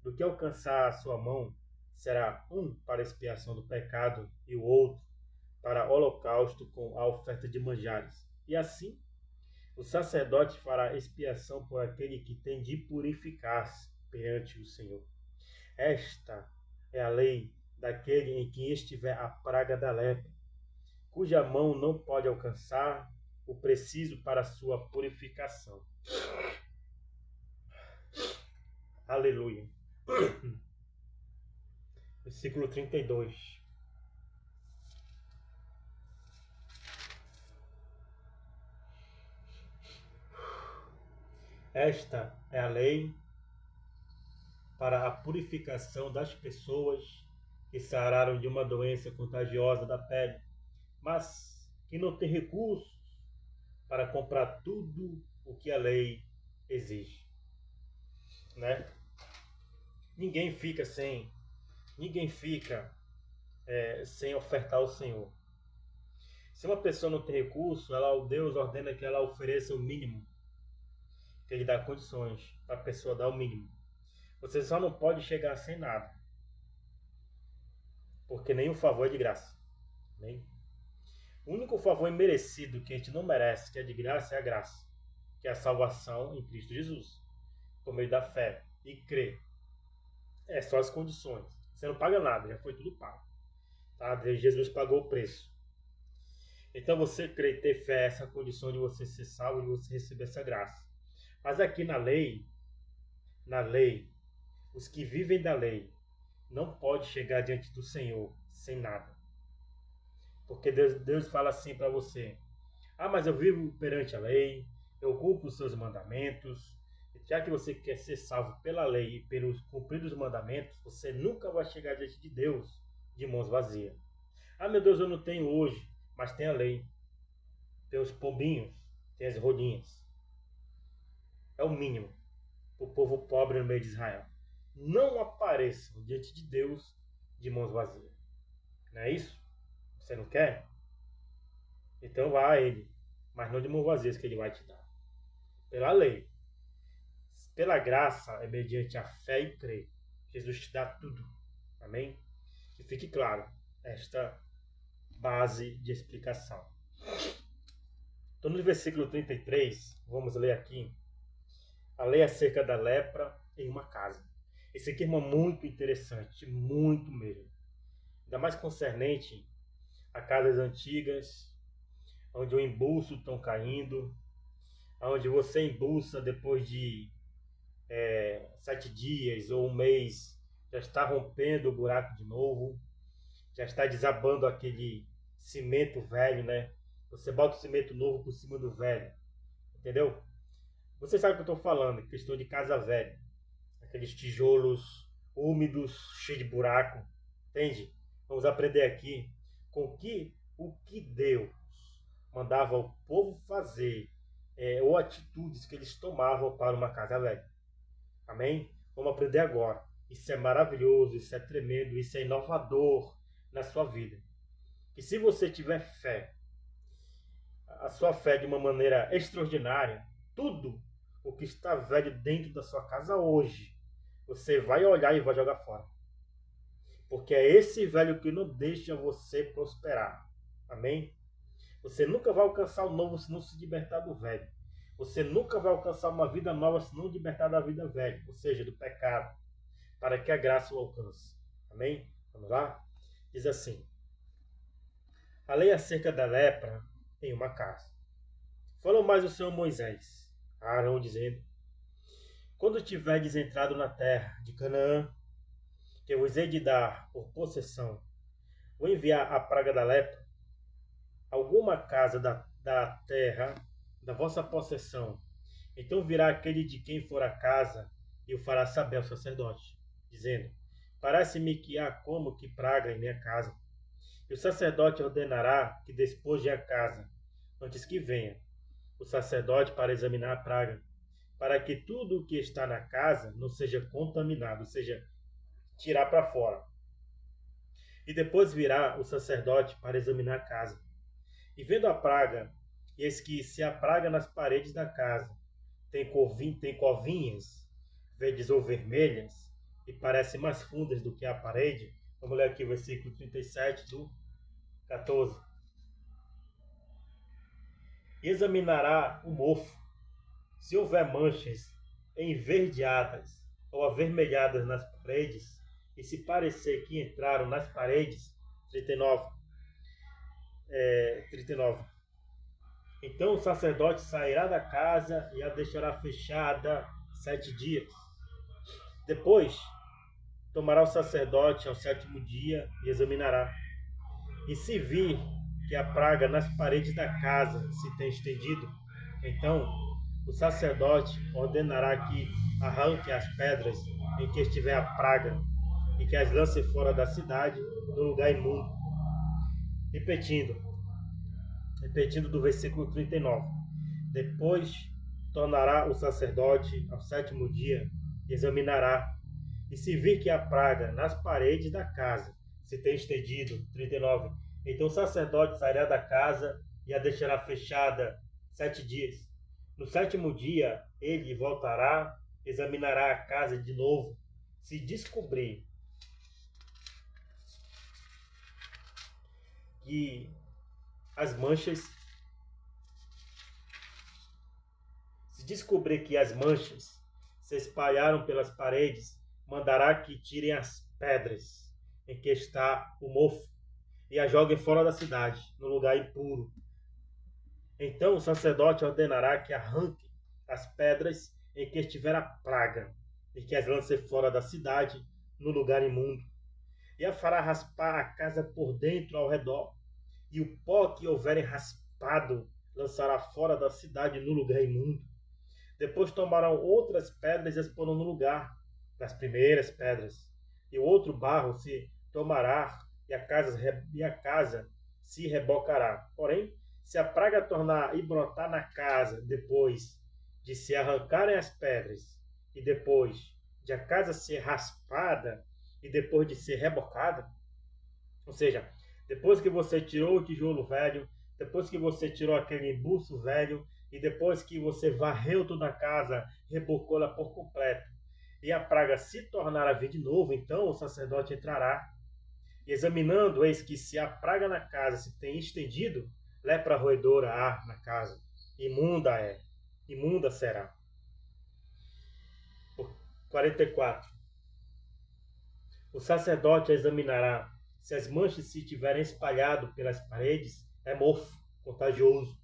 Do que alcançar a sua mão, será um para expiação do pecado e o outro para holocausto com a oferta de manjares. E assim, o sacerdote fará expiação por aquele que tem de purificar-se perante o Senhor. Esta é a lei daquele em quem estiver a praga da lepra, cuja mão não pode alcançar o preciso para a sua purificação. Aleluia. Versículo 32. Esta é a lei para a purificação das pessoas que sararam de uma doença contagiosa da pele, mas que não tem recursos para comprar tudo o que a lei exige, né? Ninguém fica sem ofertar ao Senhor. Se uma pessoa não tem recurso, Deus ordena que ela ofereça o mínimo, que Ele dá condições para a pessoa dar o mínimo. Você só não pode chegar sem nada, porque nenhum favor é de graça. O único favor imerecido que a gente não merece, que é de graça, é a graça, que é a salvação em Cristo Jesus. por meio da fé e crer. É só as condições. Você não paga nada, já foi tudo pago. Tá? Jesus pagou o preço. Então você crer e ter fé é essa condição de você ser salvo, de você receber essa graça. Mas aqui na lei, os que vivem da lei não pode chegar diante do Senhor sem nada. Porque Deus fala assim para você: ah, mas eu vivo perante a lei, eu cumpro os seus mandamentos. Já que você quer ser salvo pela lei e pelos cumprir os mandamentos, você nunca vai chegar diante de Deus de mãos vazias. Ah, meu Deus, eu não tenho hoje, mas tem a lei. Tem os pombinhos, tem as rolinhas. É o mínimo para o povo pobre no meio de Israel. Não apareçam diante de Deus de mãos vazias. Não é isso? Você não quer? Então vá a Ele, mas não de mãos vazias que Ele vai te dar. Pela lei. Pela graça é mediante a fé e crer. Jesus te dá tudo. Amém? Que fique claro esta base de explicação. Então no versículo 33, vamos ler aqui a lei acerca da lepra em uma casa. Esse aqui é muito interessante, muito mesmo. Ainda mais concernente a casas antigas, onde o embuço estão caindo, onde você embuça depois de 7 dias ou um mês, já está rompendo o buraco de novo, já está desabando aquele cimento velho, né? Você bota o cimento novo por cima do velho, entendeu? Você sabe o que eu estou falando, questão de casa velha, aqueles tijolos úmidos, cheios de buraco, entende? Vamos aprender aqui com o que Deus mandava o povo fazer, ou atitudes que eles tomavam para uma casa velha. Amém? Vamos aprender agora. Isso é maravilhoso, isso é tremendo, isso é inovador na sua vida. E se você tiver fé, a sua fé de uma maneira extraordinária, tudo o que está velho dentro da sua casa hoje, você vai olhar e vai jogar fora. Porque é esse velho que não deixa você prosperar. Amém? Você nunca vai alcançar o novo se não se libertar do velho. Você nunca vai alcançar uma vida nova se não libertar da vida velha, ou seja, do pecado, para que a graça o alcance. Amém? Vamos lá? Diz assim: a lei acerca da lepra em uma casa. Falou mais o Senhor Moisés a Arão, dizendo: quando tiverdes entrado na terra de Canaã, que eu vos hei de dar por possessão, vou enviar a praga da lepra, alguma casa da terra da vossa possessão. Então virá aquele de quem for a casa e o fará saber ao sacerdote, dizendo: parece-me que há como que praga em minha casa. E o sacerdote ordenará que despoje a casa, antes que venha o sacerdote para examinar a praga, para que tudo o que está na casa não seja contaminado, ou seja, tirar para fora. E depois virá o sacerdote para examinar a casa. E vendo a praga, eis que se a praga nas paredes da casa tem covinhas, verdes ou vermelhas, e parecem mais fundas do que a parede. Vamos ler aqui o versículo 37 do 14. E examinará o mofo, se houver manchas enverdeadas ou avermelhadas nas paredes, e se parecer que entraram nas paredes, 39. Então o sacerdote sairá da casa e a deixará fechada 7 dias. Depois tomará o sacerdote ao 7º dia e examinará. E se vir que a praga nas paredes da casa se tem estendido, então o sacerdote ordenará que arranque as pedras em que estiver a praga e que as lance fora da cidade no lugar imundo. Repetindo do versículo 39. Depois tornará o sacerdote ao 7º dia e examinará. E se vir que a praga nas paredes da casa se tem estendido, 39, então o sacerdote sairá da casa e a deixará fechada 7 dias. No 7º dia, ele voltará, examinará a casa de novo. Se descobrir que as manchas se espalharam pelas paredes, mandará que tirem as pedras em que está o mofo e a joguem fora da cidade, no lugar impuro. Então o sacerdote ordenará que arranquem as pedras em que estiver a praga e que as lance fora da cidade, no lugar imundo. E a fará raspar a casa por dentro ao redor, e o pó que houverem raspado lançará fora da cidade no lugar imundo. Depois tomarão outras pedras e as porão no lugar das primeiras pedras, e o outro barro se tomará e a casa se rebocará. Porém, se a praga tornar e brotar na casa depois de se arrancarem as pedras, e depois de a casa ser raspada, e depois de ser rebocada, ou seja, depois que você tirou o tijolo velho, depois que você tirou aquele embuço velho, e depois que você varreu toda a casa, rebocou-la por completo, e a praga se tornar a vir de novo, então o sacerdote entrará, e examinando, eis que se a praga na casa se tem estendido, lepra roedora há na casa, imunda é, imunda será. 44. O sacerdote examinará. Se as manchas se tiverem espalhado pelas paredes, é mofo, contagioso,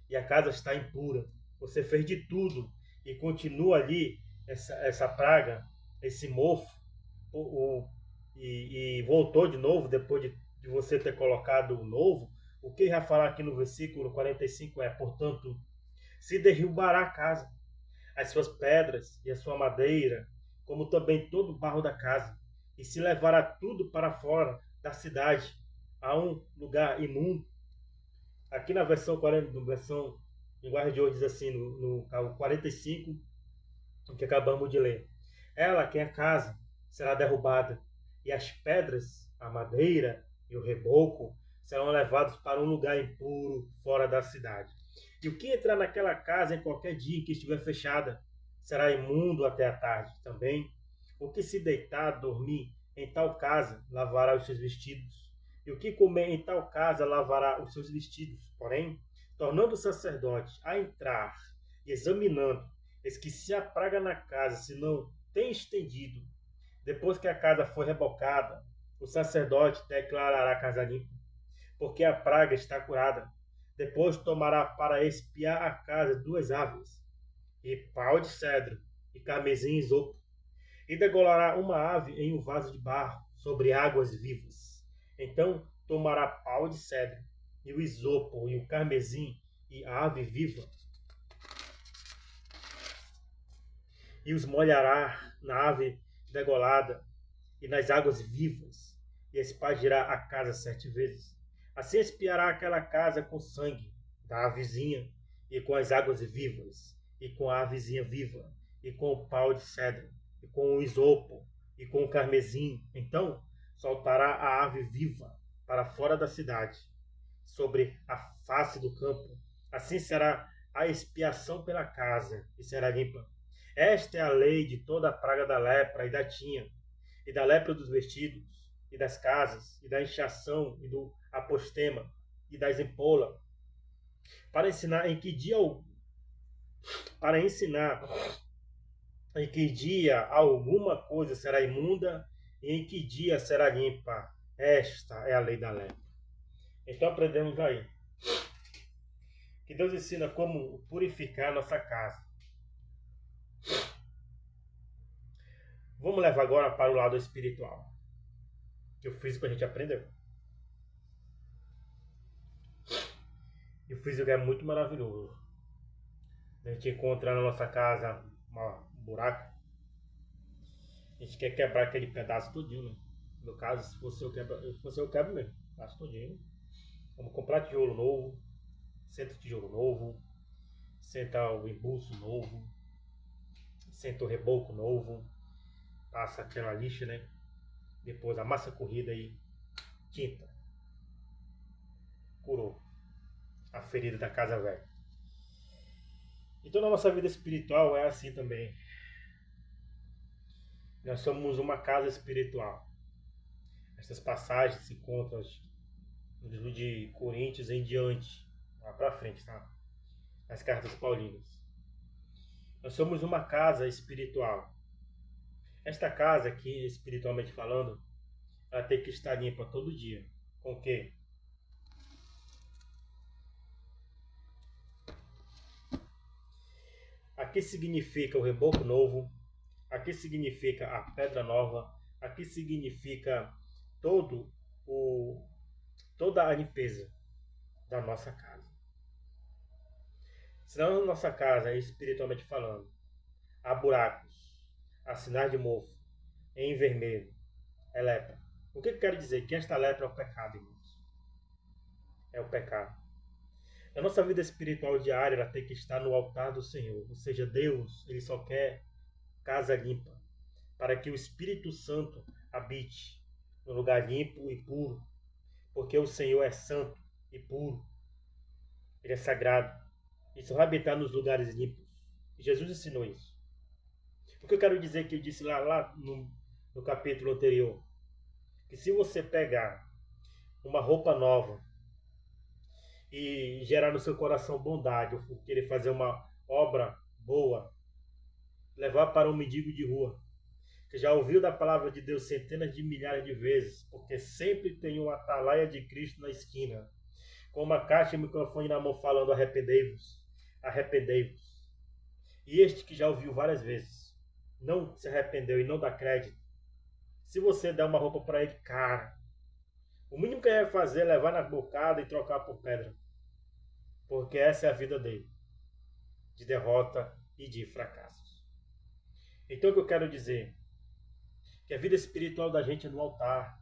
e a casa está impura. Você fez de tudo e continua ali essa praga, esse mofo, e voltou de novo depois de você ter colocado o novo. O que vai falar aqui no versículo 45 é, portanto, se derrubará a casa, as suas pedras e a sua madeira, como também todo o barro da casa, e se levará tudo para fora da cidade, a um lugar imundo. Aqui na versão linguagem de hoje diz assim, no 45, o que acabamos de ler. Ela, que é a casa, será derrubada, e as pedras, a madeira e o reboco serão levados para um lugar impuro fora da cidade. E o que entrar naquela casa em qualquer dia em que estiver fechada será imundo até a tarde também. O que se deitar, dormir em tal casa, lavará os seus vestidos. E o que comer em tal casa, lavará os seus vestidos. Porém, tornando o sacerdote a entrar e examinando, eis que se a praga na casa se não tem estendido, depois que a casa foi rebocada, o sacerdote declarará a casa limpa, porque a praga está curada. Depois tomará para espiar a casa 2 aves, e pau de cedro, e carmesim e isopo, e degolará uma ave em um vaso de barro, sobre águas vivas. Então tomará pau de cedro, e o isopo, e o carmesim, e a ave viva, e os molhará na ave degolada, e nas águas vivas, e espargirá a casa 7 vezes. Assim espiará aquela casa com sangue da avezinha, e com as águas vivas, e com a avezinha viva, e com o pau de cedro, e com o isopo, e com o carmesim. Então soltará a ave viva para fora da cidade, sobre a face do campo. Assim será a expiação pela casa, e será limpa. Esta é a lei de toda a praga da lepra e da tinha, e da lepra dos vestidos, e das casas, e da inchação, e do apostema, e das empola, para ensinar em que dia alguma coisa será imunda e em que dia será limpa. Esta é a lei da lepra. Então aprendemos aí que Deus ensina como purificar a nossa casa. Vamos levar agora para o lado espiritual, que o físico a gente aprendeu. E o físico é muito maravilhoso. A gente encontra na nossa casa um buraco, a gente quer quebrar aquele pedaço todinho, né? No caso, se fosse eu quebro mesmo, pedaço todinho. Vamos comprar tijolo novo, senta o tijolo novo, senta o embuço novo, senta o reboco novo, passa aquela lixa, né? Depois a massa corrida e tinta. Curou a ferida da casa velha. Então na nossa vida espiritual é assim também. Nós somos uma casa espiritual. Essas passagens se encontram no livro de Coríntios em diante, lá pra frente, tá? As cartas paulinas. Nós somos uma casa espiritual. Esta casa aqui, espiritualmente falando, ela tem que estar limpa todo dia. Com o quê? Aqui significa o reboco novo, aqui significa a pedra nova, aqui significa todo toda a limpeza da nossa casa. Se na nossa casa, espiritualmente falando, há buracos, há sinais de mofo, em vermelho, é lepra. O que eu quero dizer? Que esta lepra é o pecado, irmãos. É o pecado. A nossa vida espiritual diária ela tem que estar no altar do Senhor. Ou seja, Deus ele só quer casa limpa, para que o Espírito Santo habite no lugar limpo e puro, porque o Senhor é santo e puro. Ele é sagrado. E só vai habitar nos lugares limpos. Jesus ensinou isso. O que eu quero dizer que ele disse lá no capítulo anterior, que se você pegar uma roupa nova e gerar no seu coração bondade, ou querer fazer uma obra boa, levar para um mendigo de rua, que já ouviu da palavra de Deus centenas de milhares de vezes, porque sempre tem uma atalaia de Cristo na esquina, com uma caixa e microfone na mão falando arrependei-vos, arrependei-vos. E este que já ouviu várias vezes, não se arrependeu e não dá crédito, se você der uma roupa para ele, cara, o mínimo que ele vai fazer é levar na bocada e trocar por pedra. Porque essa é a vida dele, de derrota e de fracassos. Então o que eu quero dizer? Que a vida espiritual da gente é no altar,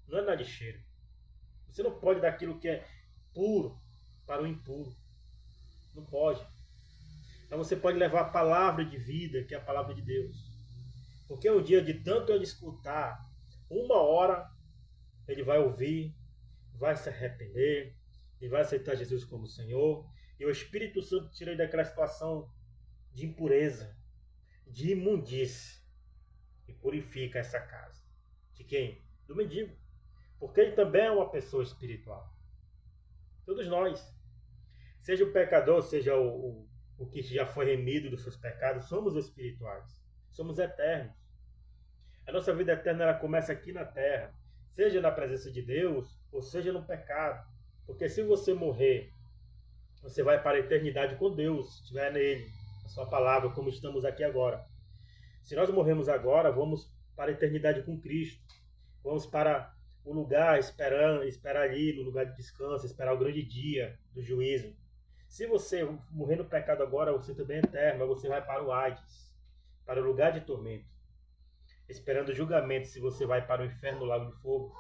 não é na lixeira. Você não pode dar aquilo que é puro para o impuro. Não pode. Então você pode levar a palavra de vida, que é a palavra de Deus. Porque um dia de tanto ele escutar, uma hora ele vai ouvir, vai se arrepender, e vai aceitar Jesus como Senhor. E o Espírito Santo tira ele daquela situação de impureza, de imundície, e purifica essa casa. De quem? Do mendigo. Porque ele também é uma pessoa espiritual. Todos nós. Seja o pecador, seja o que já foi remido dos seus pecados, somos espirituais. Somos eternos. A nossa vida eterna ela começa aqui na terra, seja na presença de Deus, ou seja no pecado. Porque se você morrer, você vai para a eternidade com Deus, se estiver nele, a sua palavra, como estamos aqui agora. Se nós morremos agora, vamos para a eternidade com Cristo. Vamos para o lugar, esperar ali, no lugar de descanso, esperar o grande dia do juízo. Se você morrer no pecado agora, você também é eterno, mas você vai para o Hades, para o lugar de tormento, esperando o julgamento, se você vai para o inferno, o lago de fogo.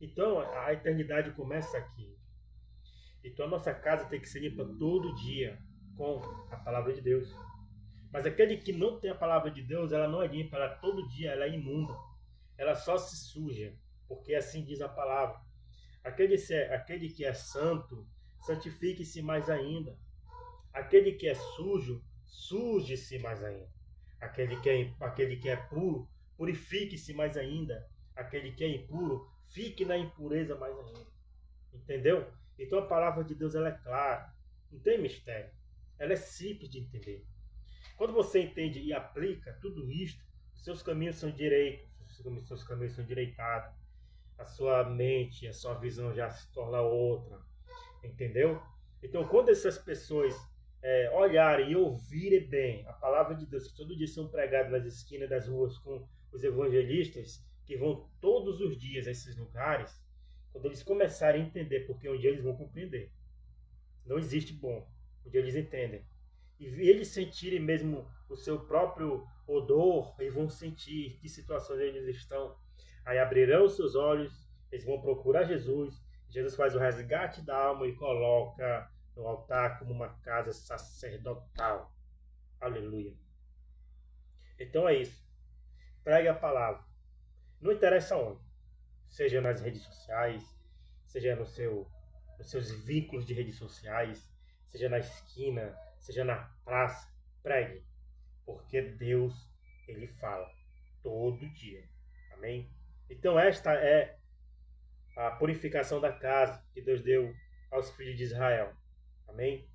Então, a eternidade começa aqui. Então, a nossa casa tem que ser limpa todo dia com a palavra de Deus. Mas aquele que não tem a palavra de Deus, ela não é limpa, ela todo dia ela é imunda. Ela só se suja, porque assim diz a palavra. Aquele que é santo, santifique-se mais ainda. Aquele que é sujo, suje-se mais ainda. Aquele que é puro, purifique-se mais ainda. Aquele que é impuro, fique na impureza mais ainda. Entendeu? Então a palavra de Deus ela é clara, não tem mistério. Ela é simples de entender. Quando você entende e aplica tudo isto, os seus caminhos são direitos, os seus caminhos são direitados. A sua mente, a sua visão já se torna outra. Entendeu? Então quando essas pessoas olharem e ouvirem bem a palavra de Deus, que todo dia são pregadas nas esquinas das ruas com os evangelistas, que vão todos os dias a esses lugares, quando eles começarem a entender, porque um dia eles vão compreender. Não existe bom. Um dia eles entendem. E eles sentirem mesmo o seu próprio odor, e vão sentir que situações eles estão. Aí abrirão os seus olhos, eles vão procurar Jesus. Jesus faz o resgate da alma e coloca no altar como uma casa sacerdotal. Aleluia. Então é isso. Pregue a palavra. Não interessa onde. Seja nas redes sociais, seja nos seus vínculos de redes sociais, seja na esquina, seja na praça, pregue. Porque Deus, ele fala todo dia. Amém? Então esta é a purificação da casa que Deus deu aos filhos de Israel. Amém?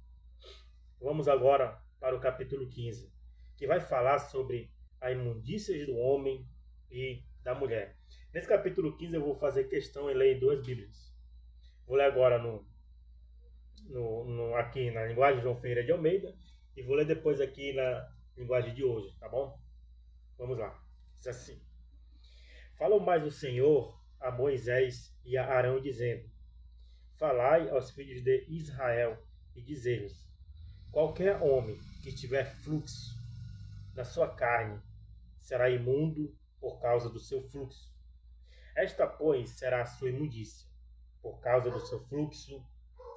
Vamos agora para o capítulo 15. que vai falar sobre a imundícia do homem e da mulher. Nesse capítulo 15 eu vou fazer questão em ler 2 Bíblias. Vou ler agora aqui na linguagem de João Ferreira de Almeida e vou ler depois aqui na linguagem de hoje, tá bom? Vamos lá. Diz assim: Falou mais o Senhor a Moisés e a Arão, dizendo: Falai aos filhos de Israel e dizei-lhes: Qualquer homem que tiver fluxo na sua carne será imundo por causa do seu fluxo. Esta, pois, será a sua imundícia, por causa do seu fluxo,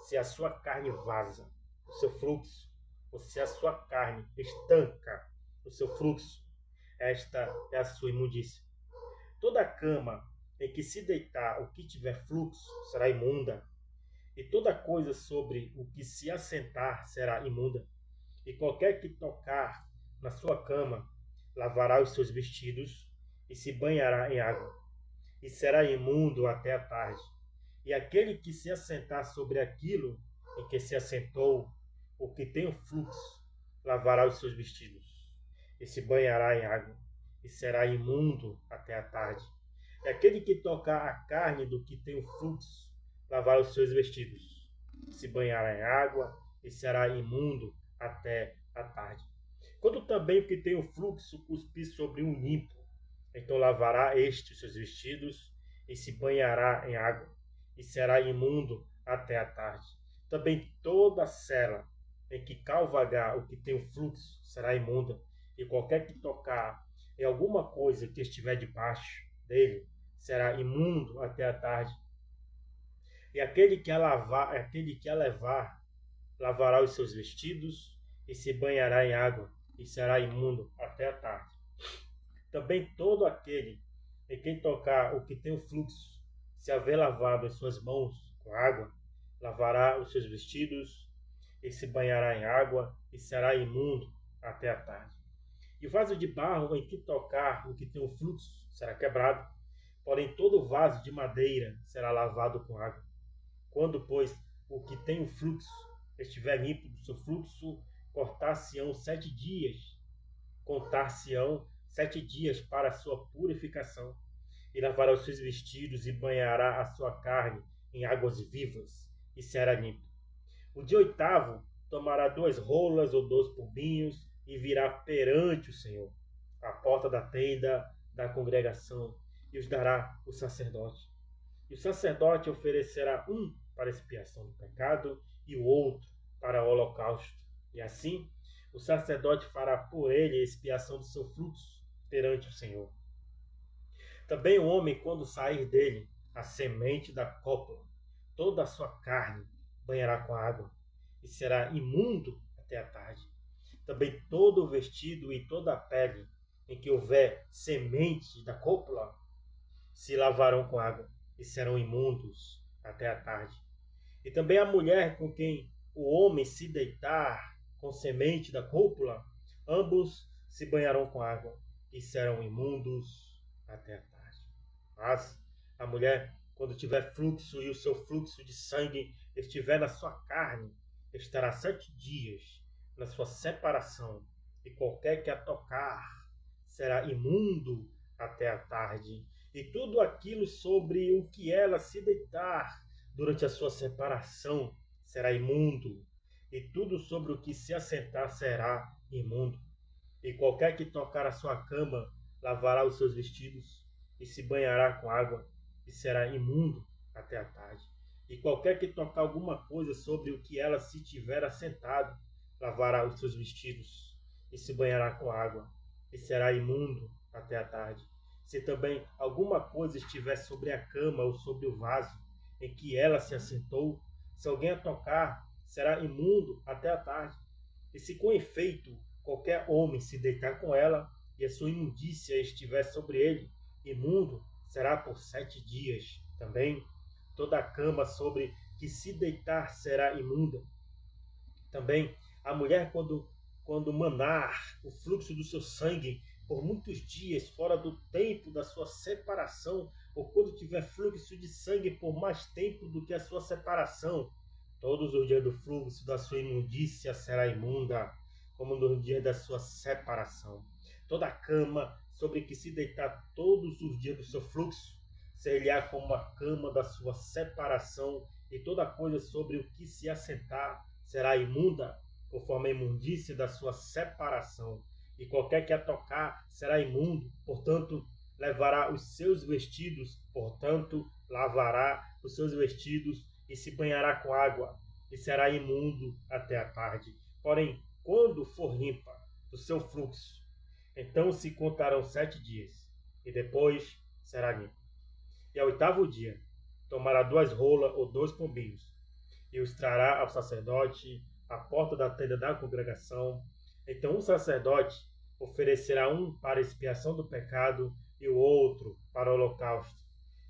se a sua carne vaza, o seu fluxo, ou se a sua carne estanca o seu fluxo, esta é a sua imundícia. Toda cama em que se deitar o que tiver fluxo será imunda, e toda coisa sobre o que se assentar será imunda, e qualquer que tocar na sua cama lavará os seus vestidos e se banhará em água, e será imundo até a tarde. E aquele que se assentar sobre aquilo em que se assentou, o que tem o fluxo, lavará os seus vestidos, e se banhará em água, e será imundo até a tarde. E aquele que tocar a carne do que tem o fluxo, lavará os seus vestidos, se banhará em água, e será imundo até a tarde. Quando também o que tem o fluxo cuspir sobre um limpo, então lavará este os seus vestidos, e se banhará em água, e será imundo até a tarde. Também toda cela em que calvagar o que tem o fluxo será imunda, e qualquer que tocar em alguma coisa que estiver debaixo dele será imundo até a tarde. E aquele que a levar, lavará os seus vestidos, e se banhará em água, e será imundo até a tarde. Também todo aquele em quem tocar o que tem o fluxo, se haver lavado as suas mãos com água, lavará os seus vestidos, e se banhará em água, e será imundo até a tarde. E o vaso de barro em que tocar o que tem o fluxo será quebrado, porém todo vaso de madeira será lavado com água. Quando, pois, o que tem o fluxo estiver limpo do seu fluxo, contar-se-ão 7 dias para a sua purificação, e lavará os seus vestidos e banhará a sua carne em águas vivas, e será limpo. O dia 8º tomará 2 rolas ou 2 pombinhos, e virá perante o Senhor, à porta da tenda da congregação, e os dará o sacerdote. E o sacerdote oferecerá um para expiação do pecado e o outro para o holocausto. E assim, o sacerdote fará por ele a expiação do seu fluxo perante o Senhor. Também o homem, quando sair dele a semente da cópula, toda a sua carne banhará com água, e será imundo até a tarde. Também todo o vestido e toda a pele em que houver semente da cópula se lavarão com água, e serão imundos até a tarde. E também a mulher com quem o homem se deitar com semente da cópula, ambos se banharão com água, e serão imundos até a tarde. Mas a mulher, quando tiver fluxo e o seu fluxo de sangue estiver na sua carne, estará 7 dias na sua separação, e qualquer que a tocar será imundo até a tarde. E tudo aquilo sobre o que ela se deitar durante a sua separação será imundo, e tudo sobre o que se assentar será imundo. E qualquer que tocar a sua cama lavará os seus vestidos, e se banhará com água, e será imundo até a tarde. E qualquer que tocar alguma coisa sobre o que ela se tiver assentado, lavará os seus vestidos, e se banhará com água, e será imundo até a tarde. Se também alguma coisa estiver sobre a cama ou sobre o vaso em que ela se assentou, se alguém a tocar, será imundo até a tarde. E se com efeito qualquer homem se deitar com ela, e a sua imundícia estiver sobre ele, imundo será por 7 dias. Também toda a cama sobre que se deitar será imunda. Também a mulher, quando manar o fluxo do seu sangue por muitos dias fora do tempo da sua separação, ou quando tiver fluxo de sangue por mais tempo do que a sua separação, todos os dias do fluxo da sua imundícia será imunda. como no dia da sua separação. Toda cama sobre que se deitar todos os dias do seu fluxo, ser-lhe-á como a cama da sua separação, e toda coisa sobre o que se assentar será imunda, conforme a imundície da sua separação. E qualquer que a tocar será imundo, portanto, levará os seus vestidos, portanto, lavará os seus vestidos e se banhará com água, e será imundo até a tarde. Porém, quando for limpa do seu fluxo, então se contarão 7 dias, e depois será limpo. E ao 8º dia, tomará 2 rolas ou 2 pombinhos, e os trará ao sacerdote à porta da tenda da congregação. Então o sacerdote oferecerá um para expiação do pecado e o outro para o holocausto.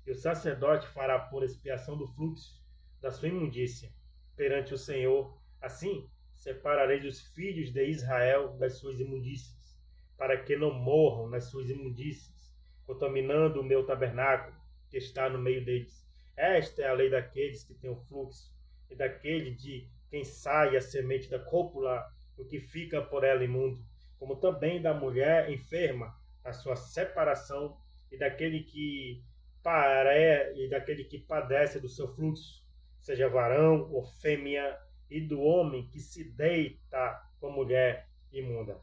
E o sacerdote fará por expiação do fluxo da sua imundícia perante o Senhor. Assim separareis os filhos de Israel das suas imundícias, para que não morram nas suas imundícias, contaminando o meu tabernáculo que está no meio deles. Esta é a lei daqueles que têm o fluxo, e daquele de quem sai a semente da cópula, o que fica por ela imundo, como também da mulher enferma, a sua separação, e daquele que padece do seu fluxo, seja varão ou fêmea, e do homem que se deita com a mulher imunda.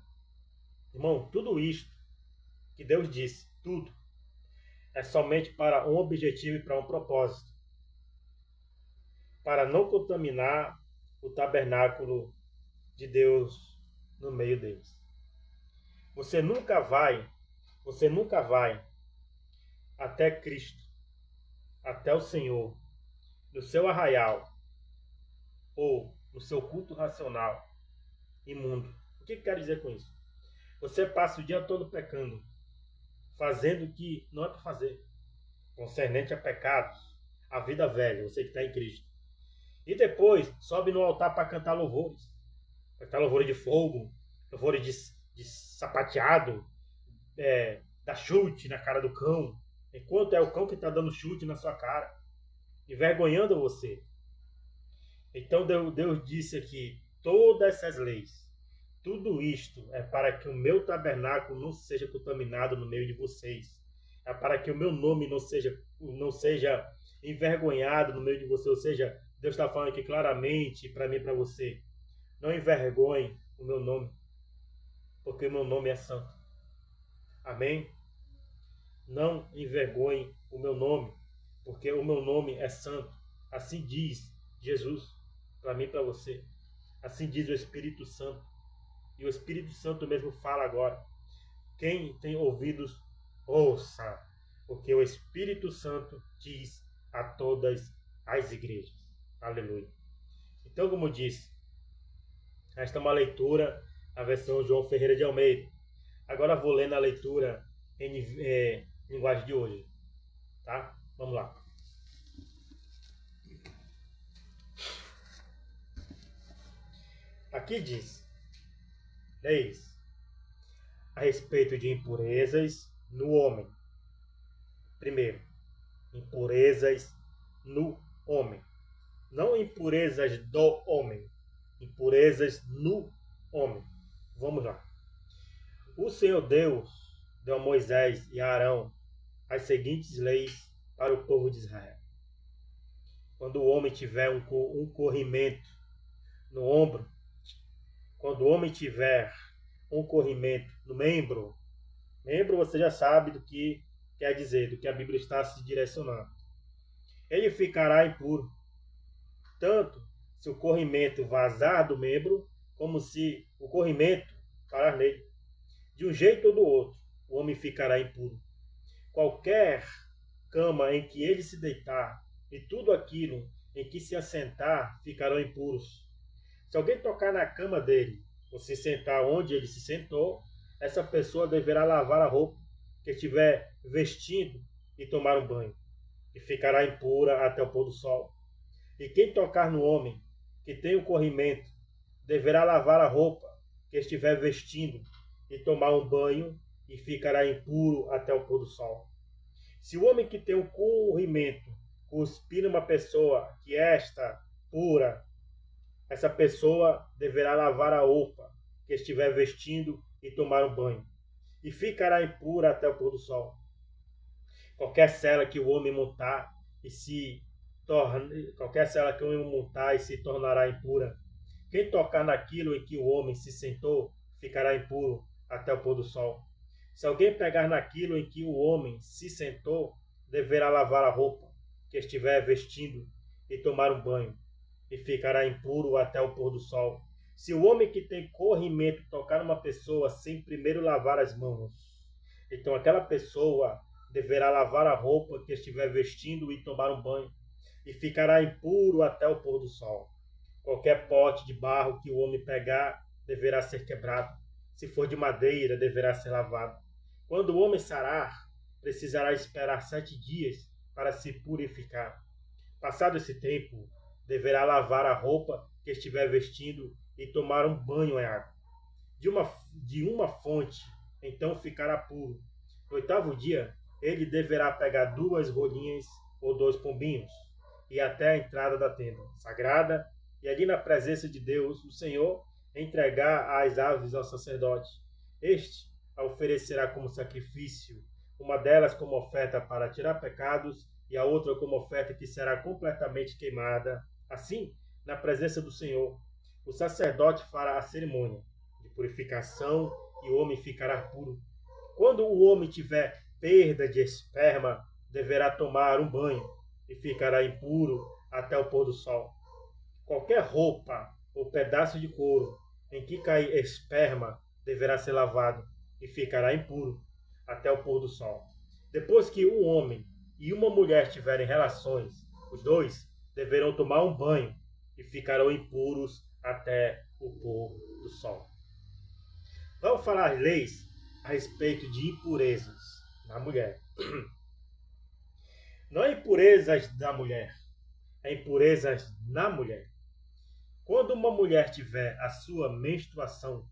Irmão, tudo isto que Deus disse, tudo, é somente para um objetivo e para um propósito. Para não contaminar o tabernáculo de Deus no meio deles. Você nunca vai até Cristo, até o Senhor, no seu arraial ou no seu culto racional imundo. O que quero dizer com isso? Você passa o dia todo pecando, fazendo o que não é para fazer, concernente a pecados, a vida velha, você que está em Cristo. E depois sobe no altar para cantar louvores. Cantar louvores de fogo, louvores de sapateado, dar chute na cara do cão, enquanto é o cão que está dando chute na sua cara, envergonhando você. Então Deus disse aqui, todas essas leis, tudo isto é para que o meu tabernáculo não seja contaminado no meio de vocês. É para que o meu nome não seja envergonhado no meio de vocês. Ou seja, Deus está falando aqui claramente para mim e para você. Não envergonhe o meu nome, porque o meu nome é santo. Amém? Não envergonhe o meu nome, porque o meu nome é santo. Assim diz Jesus para mim e para você. Assim diz o Espírito Santo. E o Espírito Santo mesmo fala agora. Quem tem ouvidos, ouça, porque o Espírito Santo diz a todas as igrejas. Aleluia. Então, como disse, esta é uma leitura na versão João Ferreira de Almeida. Agora vou ler na leitura em linguagem de hoje. Tá? Vamos lá. Aqui diz, leis a respeito de impurezas no homem. Primeiro, impurezas no homem. Não impurezas do homem, impurezas no homem. Vamos lá. O Senhor Deus deu a Moisés e a Arão as seguintes leis para o povo de Israel. Quando o homem tiver um corrimento no ombro, quando o homem tiver um corrimento no membro você já sabe do que quer dizer, do que a Bíblia está se direcionando. Ele ficará impuro, tanto se o corrimento vazar do membro, como se o corrimento parar nele. De um jeito ou do outro, o homem ficará impuro. Qualquer cama em que ele se deitar e tudo aquilo em que se assentar ficarão impuros. Se alguém tocar na cama dele, ou se sentar onde ele se sentou, essa pessoa deverá lavar a roupa que estiver vestindo e tomar um banho, e ficará impura até o pôr do sol. E quem tocar no homem que tem o corrimento, deverá lavar a roupa que estiver vestindo e tomar um banho, e ficará impuro até o pôr do sol. Se o homem que tem o corrimento cuspir numa pessoa que está pura, essa pessoa deverá lavar a roupa que estiver vestindo e tomar um banho, e ficará impura até o pôr do sol. Qualquer cela que o homem montar e se tornará impura. Quem tocar naquilo em que o homem se sentou ficará impuro até o pôr do sol. Se alguém pegar naquilo em que o homem se sentou, deverá lavar a roupa que estiver vestindo e tomar um banho, e ficará impuro até o pôr do sol. Se o homem que tem corrimento tocar numa pessoa sem primeiro lavar as mãos, então aquela pessoa deverá lavar a roupa que estiver vestindo e tomar um banho, e ficará impuro até o pôr do sol. Qualquer pote de barro que o homem pegar deverá ser quebrado. Se for de madeira, deverá ser lavado. Quando o homem sarar, precisará esperar 7 dias para se purificar. Passado esse tempo, deverá lavar a roupa que estiver vestindo e tomar um banho em água. De uma fonte, então ficará puro. No 8º dia, ele deverá pegar 2 rolinhas ou 2 pombinhos, e até a entrada da tenda sagrada, e ali na presença de Deus, o Senhor, entregar as aves ao sacerdote. Este a oferecerá como sacrifício, uma delas como oferta para tirar pecados, e a outra como oferta que será completamente queimada. Assim, na presença do Senhor, o sacerdote fará a cerimônia de purificação e o homem ficará puro. Quando o homem tiver perda de esperma, deverá tomar um banho e ficará impuro até o pôr do sol. Qualquer roupa ou pedaço de couro em que cair esperma deverá ser lavado e ficará impuro até o pôr do sol. Depois que um homem e uma mulher tiverem relações, os dois deverão tomar um banho e ficarão impuros até o pôr do sol. Vamos falar leis a respeito de impurezas na mulher. Não é impurezas da mulher, é impurezas na mulher. Quando uma mulher tiver a sua menstruação,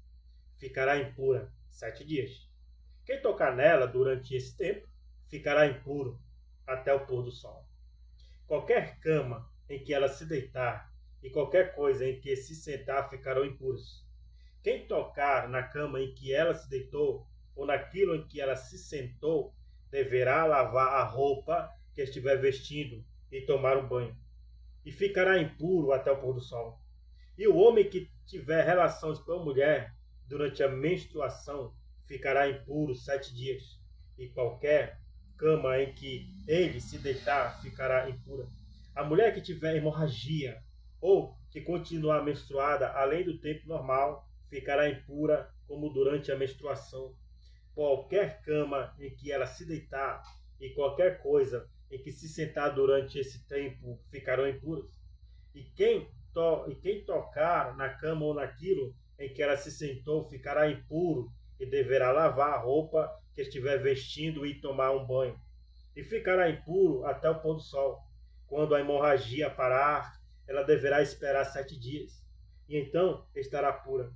ficará impura 7 dias. Quem tocar nela durante esse tempo, ficará impuro até o pôr do sol. Qualquer cama em que ela se deitar e qualquer coisa em que se sentar ficarão impuros. Quem tocar na cama em que ela se deitou ou naquilo em que ela se sentou, deverá lavar a roupa que estiver vestindo e tomar um banho, e ficará impuro até o pôr do sol. E o homem que tiver relações com a mulher durante a menstruação ficará impuro 7 dias, e qualquer cama em que ele se deitar ficará impura. A mulher que tiver hemorragia ou que continuar menstruada além do tempo normal ficará impura como durante a menstruação. Qualquer cama em que ela se deitar e qualquer coisa em que se sentar durante esse tempo ficarão impuras. E quem tocar na cama ou naquilo em que ela se sentou ficará impuro e deverá lavar a roupa que estiver vestindo e tomar um banho. E ficará impuro até o pôr do sol. Quando a hemorragia parar, ela deverá esperar 7 dias, e então estará pura.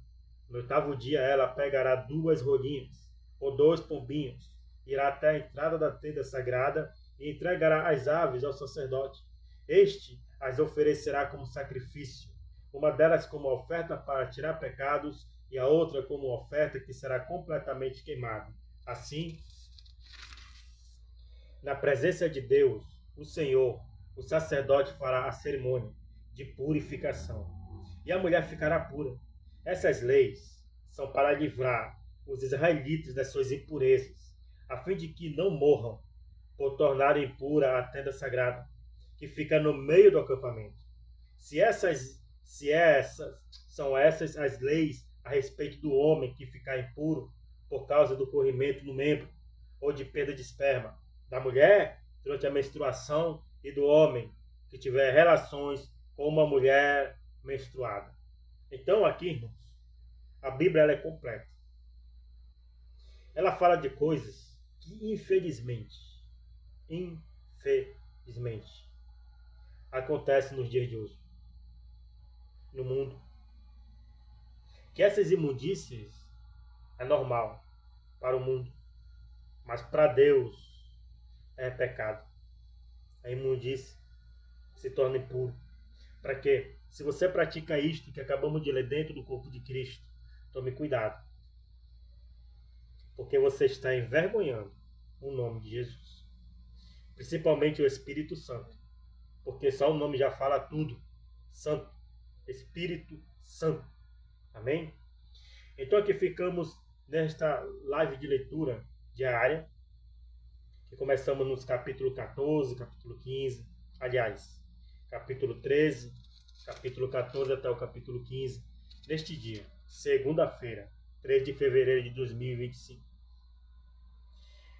No 8º dia ela pegará 2 rolinhas ou 2 pombinhos, irá até a entrada da tenda sagrada e entregará as aves ao sacerdote. Este as oferecerá como sacrifício, uma delas como oferta para tirar pecados e a outra como oferta que será completamente queimada. Assim, na presença de Deus, o Senhor, o sacerdote fará a cerimônia de purificação, e a mulher ficará pura. Essas leis são para livrar os israelitas das suas impurezas, a fim de que não morram por tornarem impura a tenda sagrada, que fica no meio do acampamento. São essas as leis a respeito do homem que ficar impuro por causa do corrimento no membro ou de perda de esperma, da mulher durante a menstruação e do homem que tiver relações com uma mulher menstruada. Então aqui, irmãos, a Bíblia ela é completa. Ela fala de coisas que infelizmente, acontecem nos dias de hoje, no mundo. Que essas imundícias é normal para o mundo, mas para Deus é pecado. A imundícia se torna impuro. Para quê? Se você pratica isto que acabamos de ler dentro do corpo de Cristo, Tome cuidado. Porque você está envergonhando o nome de Jesus. Principalmente o Espírito Santo. Porque só o nome já fala tudo. Santo. Espírito Santo. Amém? Então aqui ficamos nesta live de leitura diária. Que começamos nos capítulo 14, capítulo 15. Aliás, capítulo 13, capítulo 14 até o capítulo 15. Neste dia, segunda-feira, 3 de fevereiro de 2025.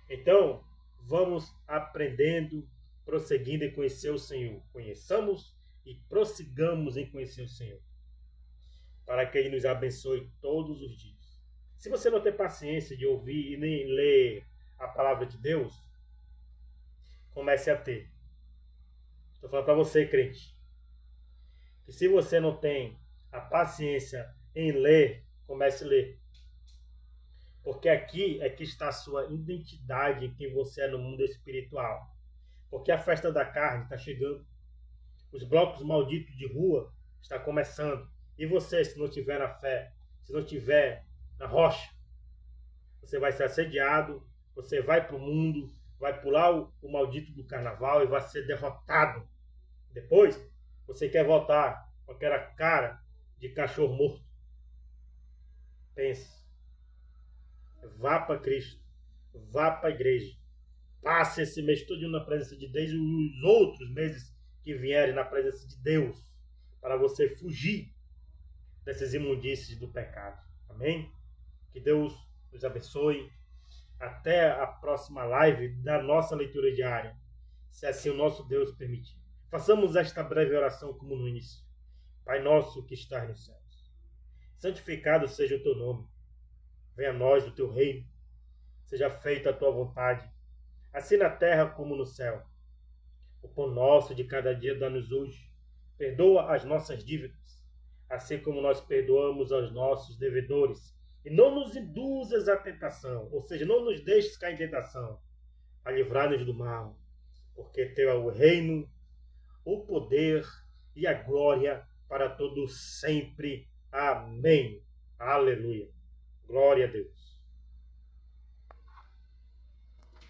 Então, vamos aprendendo, prosseguindo em conhecer o Senhor. Conheçamos e prossigamos em conhecer o Senhor. Para que Ele nos abençoe todos os dias. Se você não tem paciência de ouvir e nem ler a palavra de Deus, comece a ter. Estou falando para você, crente. Que se você não tem a paciência em ler, comece a ler. Porque aqui é que está a sua identidade em quem você é no mundo espiritual. Porque a festa da carne está chegando. Os blocos malditos de rua estão começando. E você, se não tiver na fé, se não tiver na rocha, você vai ser assediado, você vai para o mundo, vai pular o maldito do carnaval e vai ser derrotado. Depois, você quer voltar com aquela cara de cachorro morto. Pense. Vá para Cristo. Vá para a igreja. Passe esse mês todo na presença de Deus e os outros meses que vierem na presença de Deus. Para você fugir dessas imundícies do pecado. Amém? Que Deus nos abençoe. Até a próxima live da nossa leitura diária. Se assim o nosso Deus permitir. Façamos esta breve oração como no início. Pai nosso que estás nos céus. Santificado seja o teu nome. Venha a nós o teu reino. Seja feita a tua vontade. Assim na terra como no céu. O pão nosso de cada dia dá-nos hoje. Perdoa as nossas dívidas. Assim como nós perdoamos aos nossos devedores. E não nos induzas à tentação. Ou seja, não nos deixes cair em tentação. A livrar-nos do mal. Porque teu é o reino, o poder e a glória para todos sempre. Amém. Aleluia. Glória a Deus.